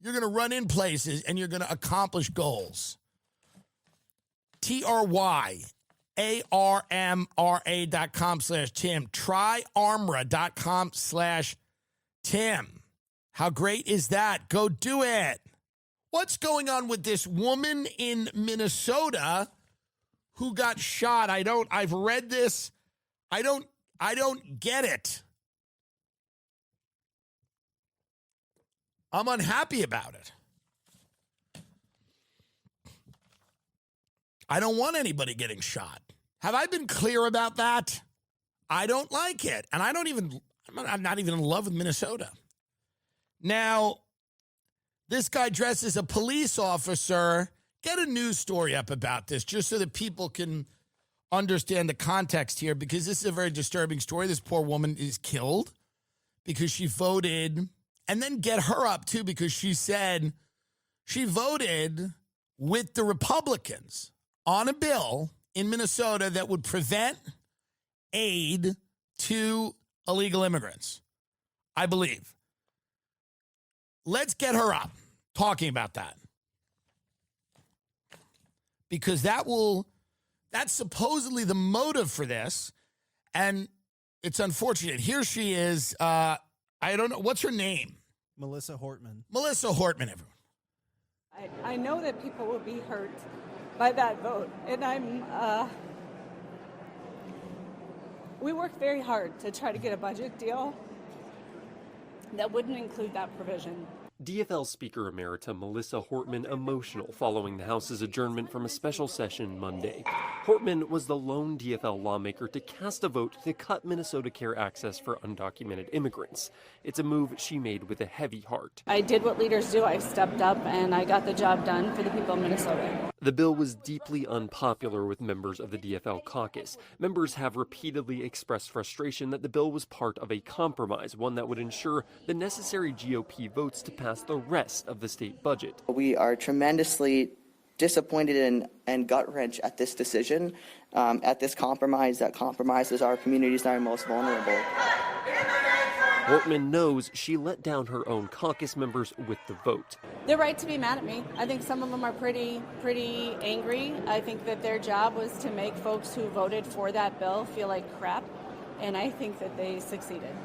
going to run in places and you're going to accomplish goals. TryArmra.com/Tim. TryArmra.com/Tim. How great is that? Go do it. What's going on with this woman in Minnesota who got shot? I've read this. I don't get it. I'm unhappy about it. I don't want anybody getting shot. Have I been clear about that? I don't like it. And I'm not even in love with Minnesota. Now, this guy dressed as a police officer. Get a news story up about this just so that people can understand the context here, because this is a very disturbing story. This poor woman is killed because she voted, and then get her up too, because she said she voted with the Republicans on a bill in Minnesota that would prevent aid to illegal immigrants, I believe. Let's get her up talking about that, because that's supposedly the motive for this, and it's unfortunate. Here she is. I don't know. What's her name? Melissa Hortman. Melissa Hortman, everyone. I know that people will be hurt by that vote, and we worked very hard to try to get a budget deal that wouldn't include that provision. DFL Speaker Emerita Melissa Hortman emotional following the House's adjournment from a special session Monday. Hortman was the lone DFL lawmaker to cast a vote to cut Minnesota Care access for undocumented immigrants. It's a move she made with a heavy heart. I did what leaders do. I stepped up and I got the job done for the people of Minnesota. The bill was deeply unpopular with members of the DFL caucus. Members have repeatedly expressed frustration that the bill was part of a compromise, one that would ensure the necessary GOP votes to pass the rest of the state budget. We are tremendously disappointed and gut-wrenched at this decision, at this compromise that compromises our communities that are most vulnerable. Hortman knows she let down her own caucus members with the vote. They're right to be mad at me. I think some of them are pretty angry. I think that their job was to make folks who voted for that bill feel like crap, and I think that they succeeded.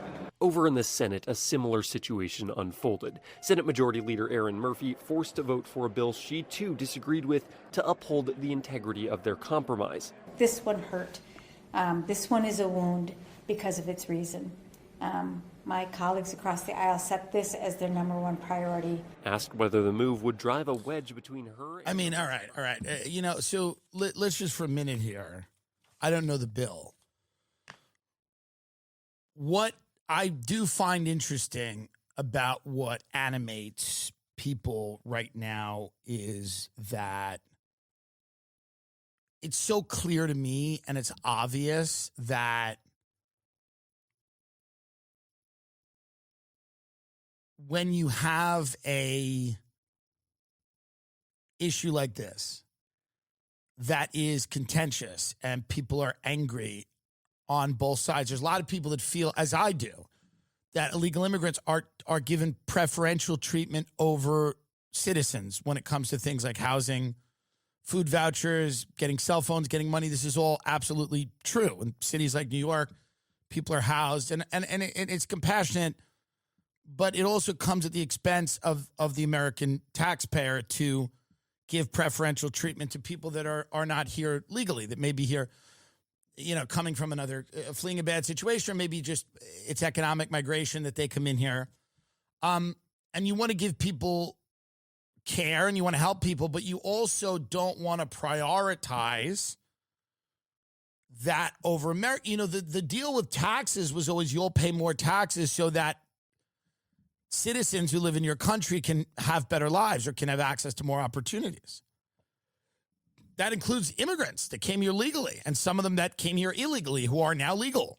Over in the Senate, a similar situation unfolded. Senate Majority Leader Erin Murphy forced to vote for a bill she too disagreed with to uphold the integrity of their compromise. This one hurt. This one is a wound because of its reason. My colleagues across the aisle set this as their number one priority. Asked whether the move would drive a wedge between her and... all right. So let's just for a minute here. I don't know the bill. What I do find interesting about what animates people right now is that it's so clear to me, and it's obvious that when you have a issue like this that is contentious and people are angry on both sides, there's a lot of people that feel, as I do, that illegal immigrants are given preferential treatment over citizens when it comes to things like housing, food vouchers, getting cell phones, getting money. This is all absolutely true. In cities like New York, people are housed, and it's compassionate, but it also comes at the expense of the American taxpayer to give preferential treatment to people that are not here legally, that may be here, coming from another, fleeing a bad situation, or maybe just it's economic migration that they come in here. And you want to give people care and you want to help people, but you also don't want to prioritize that over America. The deal with taxes was always you'll pay more taxes so that citizens who live in your country can have better lives or can have access to more opportunities. That includes immigrants that came here legally and some of them that came here illegally who are now legal.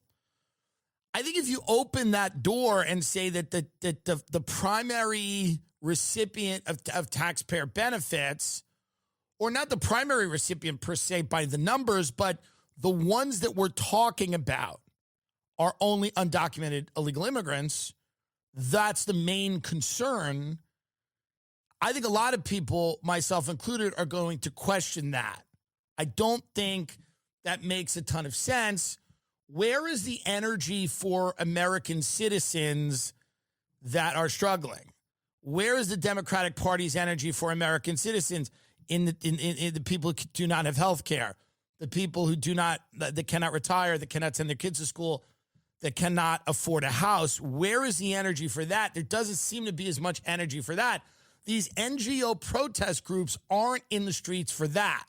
I think if you open that door and say that the primary recipient of taxpayer benefits, or not the primary recipient per se by the numbers, but the ones that we're talking about are only undocumented illegal immigrants. That's the main concern. I think a lot of people, myself included, are going to question that. I don't think that makes a ton of sense. Where is the energy for American citizens that are struggling? Where is the Democratic Party's energy for American citizens in the people who do not have health care, the people who that cannot retire, that cannot send their kids to school, that cannot afford a house? Where is the energy for that? There doesn't seem to be as much energy for that. These NGO protest groups aren't in the streets for that.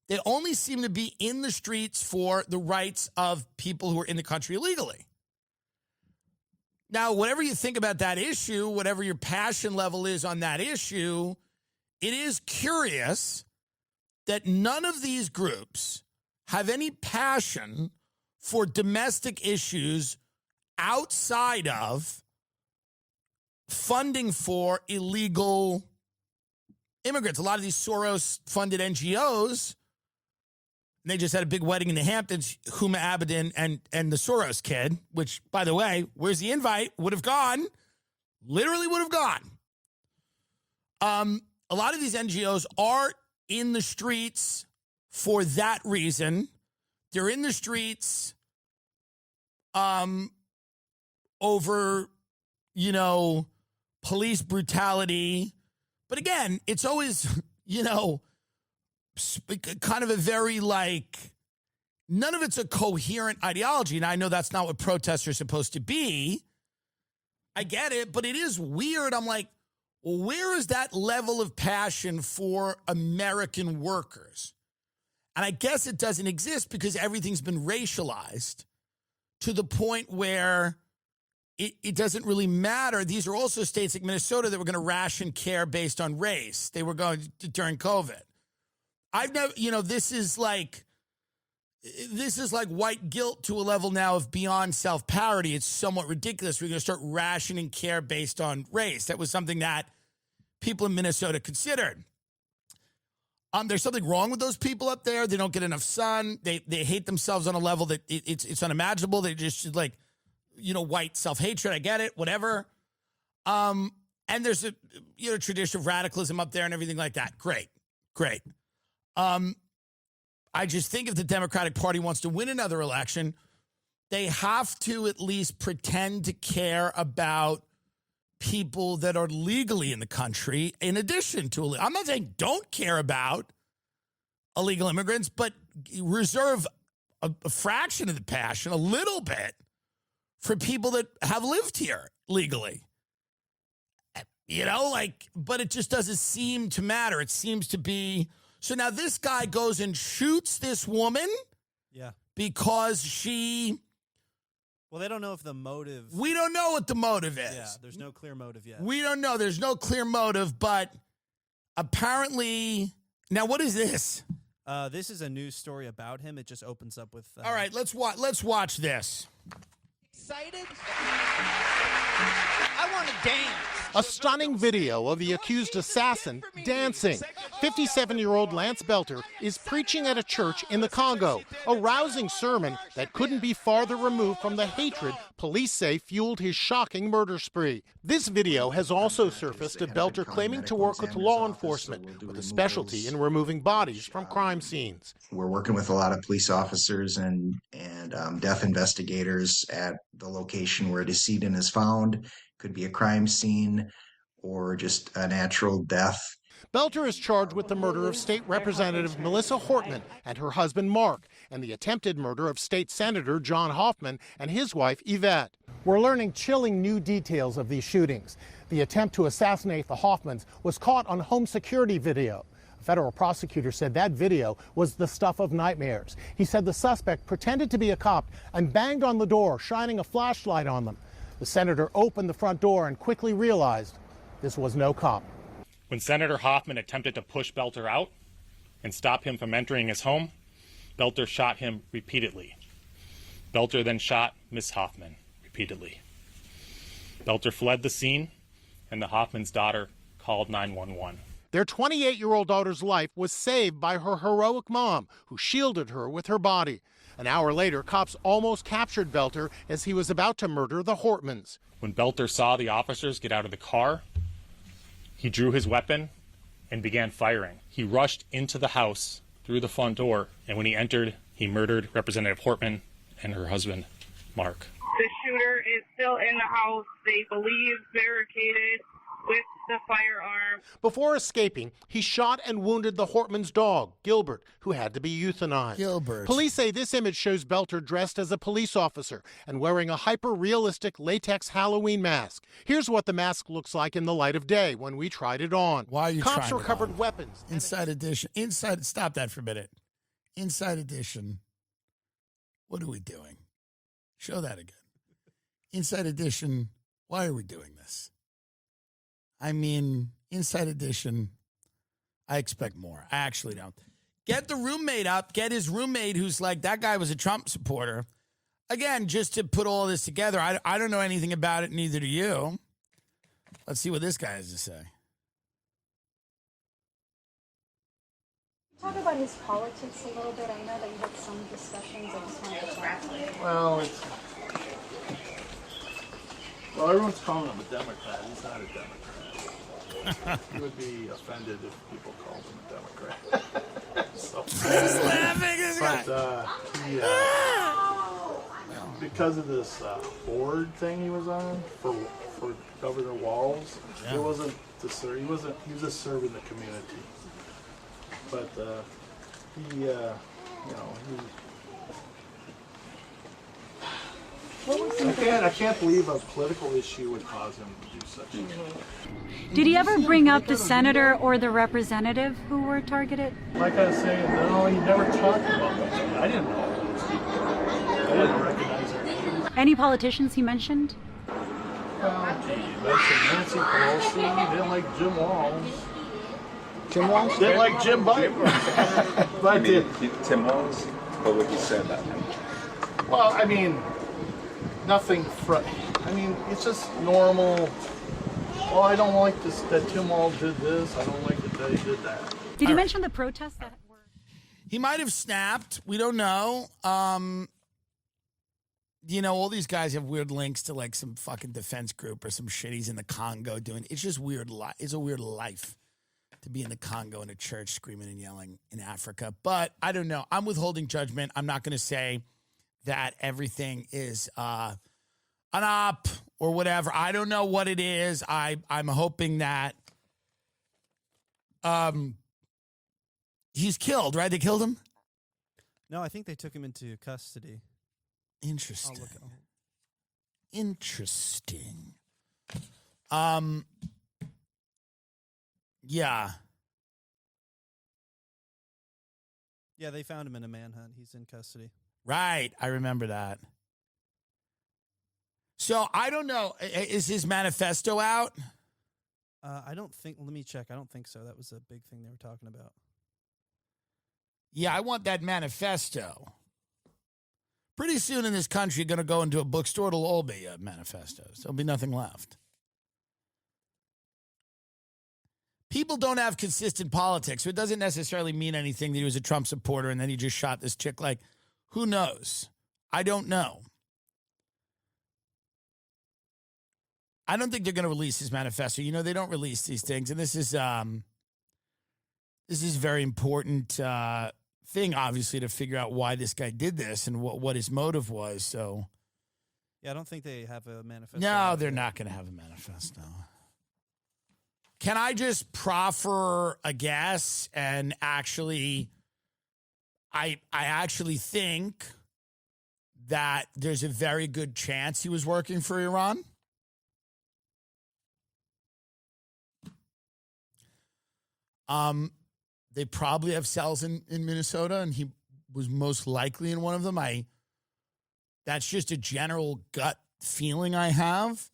They only seem to be in the streets for the rights of people who are in the country illegally. Now, whatever you think about that issue, whatever your passion level is on that issue, it is curious that none of these groups have any passion for domestic issues outside of funding for illegal immigrants. A lot of these Soros-funded NGOs, they just had a big wedding in the Hamptons, Huma Abedin and the Soros kid, which, by the way, where's the invite? Would have gone. Literally would have gone. A lot of these NGOs are in the streets for that reason. They're in the streets over, police brutality. But again, it's always, kind of a very none of it's a coherent ideology. And I know that's not what protests are supposed to be. I get it, but it is weird. I'm like, well, where is that level of passion for American workers? And I guess it doesn't exist because everything's been racialized to the point where it doesn't really matter. These are also states like Minnesota that were going to ration care based on race. They were going to during COVID. I've never, this is like white guilt to a level now of beyond self-parody. It's somewhat ridiculous. We're going to start rationing care based on race. That was something that people in Minnesota considered. There's something wrong with those people up there. They don't get enough sun. They hate themselves on a level that it's unimaginable. They just white self-hatred. I get it, whatever. And there's a tradition of radicalism up there and everything like that. Great. I just think if the Democratic Party wants to win another election, they have to at least pretend to care about people that are legally in the country in addition to I'm not saying don't care about illegal immigrants, but reserve a fraction of the passion, a little bit, for people that have lived here legally. But it just doesn't seem to matter. It seems to be. So now this guy goes and shoots this woman. Yeah. Because she. Well, they don't know if the motive. We don't know what the motive is. Yeah, there's no clear motive yet. We don't know. There's no clear motive, but apparently. Now, what is this? This is a news story about him. It just opens up with. All right, let's watch this. Excited? I want to dance. A stunning video of the accused assassin dancing. 57-year-old Lance Belter is preaching at a church in the Congo, a rousing sermon that couldn't be farther removed from the hatred police say fueled his shocking murder spree. This video has also surfaced of Belter claiming to work with law enforcement with a specialty in removing bodies from crime scenes. We're working with a lot of police officers and death investigators at the location where a decedent is found. Could be a crime scene or just a natural death. Belter is charged with the murder of State Representative Melissa Hortman and her husband Mark, and the attempted murder of State Senator John Hoffman and his wife Yvette. We're learning chilling new details of these shootings. The attempt to assassinate the Hoffmans was caught on home security video. A federal prosecutor said that video was the stuff of nightmares. He said the suspect pretended to be a cop and banged on the door, shining a flashlight on them. The senator opened the front door and quickly realized this was no cop. When Senator Hoffman attempted to push Belter out and stop him from entering his home, Belter shot him repeatedly. Belter then shot Miss Hoffman repeatedly. Belter fled the scene, and the Hoffman's daughter called 911. Their 28-year-old daughter's life was saved by her heroic mom, who shielded her with her body. An hour later, cops almost captured Belter as he was about to murder the Hortmans. When Belter saw the officers get out of the car, he drew his weapon and began firing. He rushed into the house through the front door, and when he entered, he murdered Representative Hortman and her husband, Mark. The shooter is still in the house. They believe barricaded with the firearm. Before escaping, he shot and wounded the Hortman's dog, Gilbert, who had to be euthanized. Gilbert. Police say this image shows Belter dressed as a police officer and wearing a hyper-realistic latex Halloween mask. Here's what the mask looks like in the light of day when we tried it on. Why are you Cops trying recovered it on? weapons. Inside Edition. Stop that for a minute. Inside Edition. What are we doing? Show that again. Inside Edition. Why are we doing this? I mean, Inside Edition, I expect more. I actually don't. Get the roommate up. Get his roommate who's like, that guy was a Trump supporter. Again, just to put all this together, I don't know anything about it, neither do you. Let's see what this guy has to say. Talk about his politics a little bit. I know that you had some discussions. I just wanted to talk. Well, everyone's calling him a Democrat. He's not a Democrat. He would be offended if people called him a Democrat. So, He's laughing, this guy. But because of this board thing he was on for Governor Walz, it wasn't to serve. He was just serving the community. But I can't believe a political issue would cause him to do such a thing. Did he ever bring up the senator or the representative who were targeted? Like I was saying, no, he never talked about them. I didn't know those people. I didn't recognize their names. Any politicians he mentioned? Well, he mentioned Nancy Pelosi. He didn't like Jim Walz. Tim Walz? Didn't like Jim Biden. But Tim Walz? What would you say about him? Well, I mean, nothing. It's just normal. Well, I don't like this that Tim Walz did this. I don't like that he did that. Did he mention the protests that were? He might have snapped. We don't know. All these guys have weird links to like some fucking defense group or some shit he's in the Congo doing. It's just weird. It's a weird life to be in the Congo in a church screaming and yelling in Africa. But I don't know. I'm withholding judgment. I'm not going to say that everything is an op or whatever. I don't know what it is. I'm hoping that he's killed, right? They killed him? No, I think they took him into custody. Interesting. Interesting. Yeah. Yeah, they found him in a manhunt. He's in custody. Right. I remember that. So I don't know. Is his manifesto out? I don't think. Let me check. I don't think so. That was a big thing they were talking about. Yeah, I want that manifesto. Pretty soon in this country, you're going to go into a bookstore. It'll all be manifestos. There'll be nothing left. People don't have consistent politics, so it doesn't necessarily mean anything that he was a Trump supporter and then he just shot this chick. Like, who knows? I don't know. I don't think they're going to release his manifesto. They don't release these things, and this is a very important thing, obviously, to figure out why this guy did this and what his motive was. So, yeah, I don't think they have a manifesto. No, they're not going to have a manifesto. Can I just proffer a guess and actually, I actually think that there's a very good chance he was working for Iran? They probably have cells in Minnesota, and he was most likely in one of them. That's just a general gut feeling I have.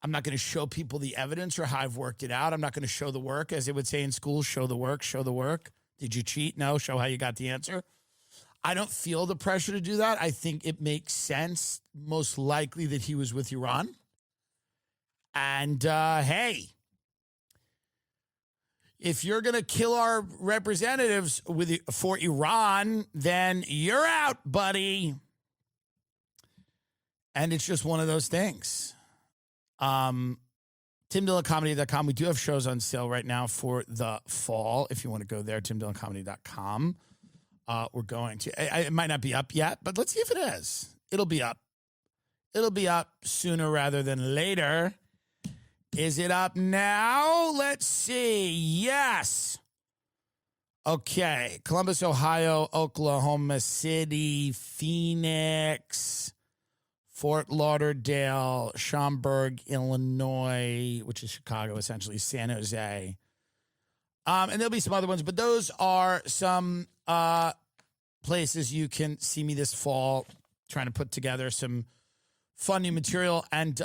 I'm not going to show people the evidence or how I've worked it out. I'm not going to show the work, as they would say in school, show the work, show the work. Did you cheat? No, show how you got the answer. I don't feel the pressure to do that. I think it makes sense, most likely, that he was with Iran. And, hey, if you're going to kill our representatives for Iran, then you're out, buddy. And it's just one of those things. timdilloncomedy.com. We do have shows on sale right now for the fall. If you want to go there, timdilloncomedy.com. We're going to. It might not be up yet, but let's see if it is. It'll be up. It'll be up sooner rather than later. Is it up now? Let's see. Yes. Okay. Columbus, Ohio, Oklahoma City, Phoenix, Fort Lauderdale, Schaumburg, Illinois, which is Chicago, essentially, San Jose. And there'll be some other ones, but those are some places you can see me this fall trying to put together some fun new material. And,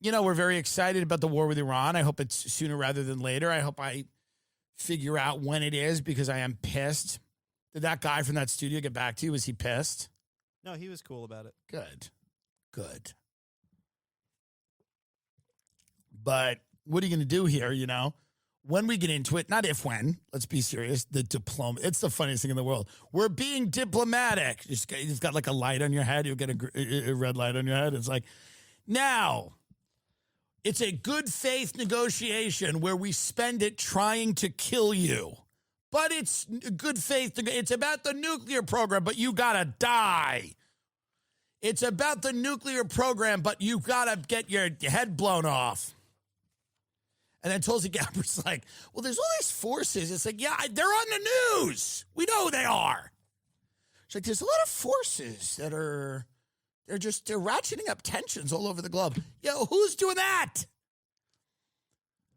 we're very excited about the war with Iran. I hope it's sooner rather than later. I hope I figure out when it is because I am pissed. Did that guy from that studio get back to you? Was he pissed? No, he was cool about it. Good. But what are you going to do here, When we get into it, not if, when, let's be serious, the diploma, it's the funniest thing in the world. We're being diplomatic. You've got like a light on your head. You'll get a red light on your head. It's like, now, it's a good faith negotiation where we spend it trying to kill you. But it's good faith. It's about the nuclear program, but you got to die. It's about the nuclear program, but you got to get your head blown off. And then Tulsi Gabbard's like, well, there's all these forces. It's like, yeah, they're on the news. We know who they are. She's like, there's a lot of forces that are, they're ratcheting up tensions all over the globe. Yo, who's doing that?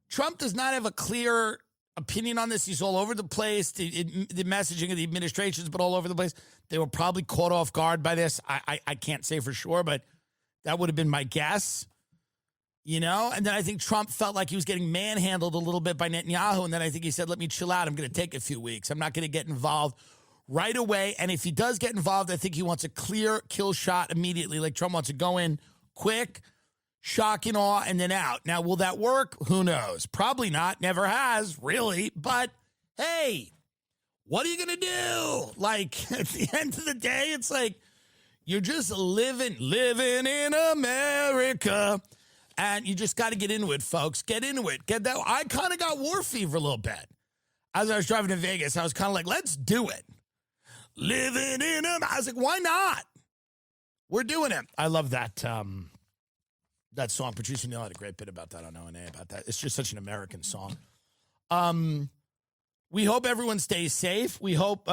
Trump does not have a clear opinion on this. He's all over the place. The messaging of the administration's been all over the place. They were probably caught off guard by this. I can't say for sure, but that would have been my guess. And then I think Trump felt like he was getting manhandled a little bit by Netanyahu. And then I think he said, let me chill out. I'm going to take a few weeks. I'm not going to get involved right away. And if he does get involved, I think he wants a clear kill shot immediately. Like Trump wants to go in quick, shock and awe, and then out. Now, will that work? Who knows? Probably not. Never has, really. But, hey, what are you going to do? Like, at the end of the day, it's like, you're just living in America. And you just got to get into it, folks. Get into it. Get that. I kind of got war fever a little bit. As I was driving to Vegas, I was kind of like, let's do it. Living in I was like, why not? We're doing it. I love that that song. Patricia Neal had a great bit about that on O&A about that. It's just such an American song. We hope everyone stays safe. We hope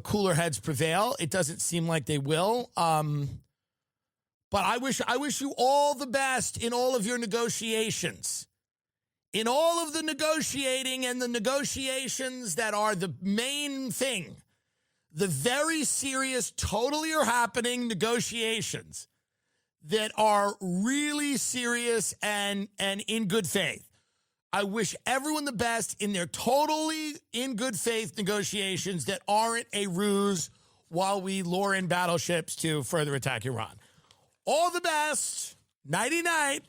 cooler heads prevail. It doesn't seem like they will. But I wish you all the best in all of your negotiations. In all of the negotiating and the negotiations that are the main thing. The very serious, totally are happening negotiations that are really serious and in good faith. I wish everyone the best in their totally in good faith negotiations that aren't a ruse while we lure in battleships to further attack Iran. All the best. Nighty-night.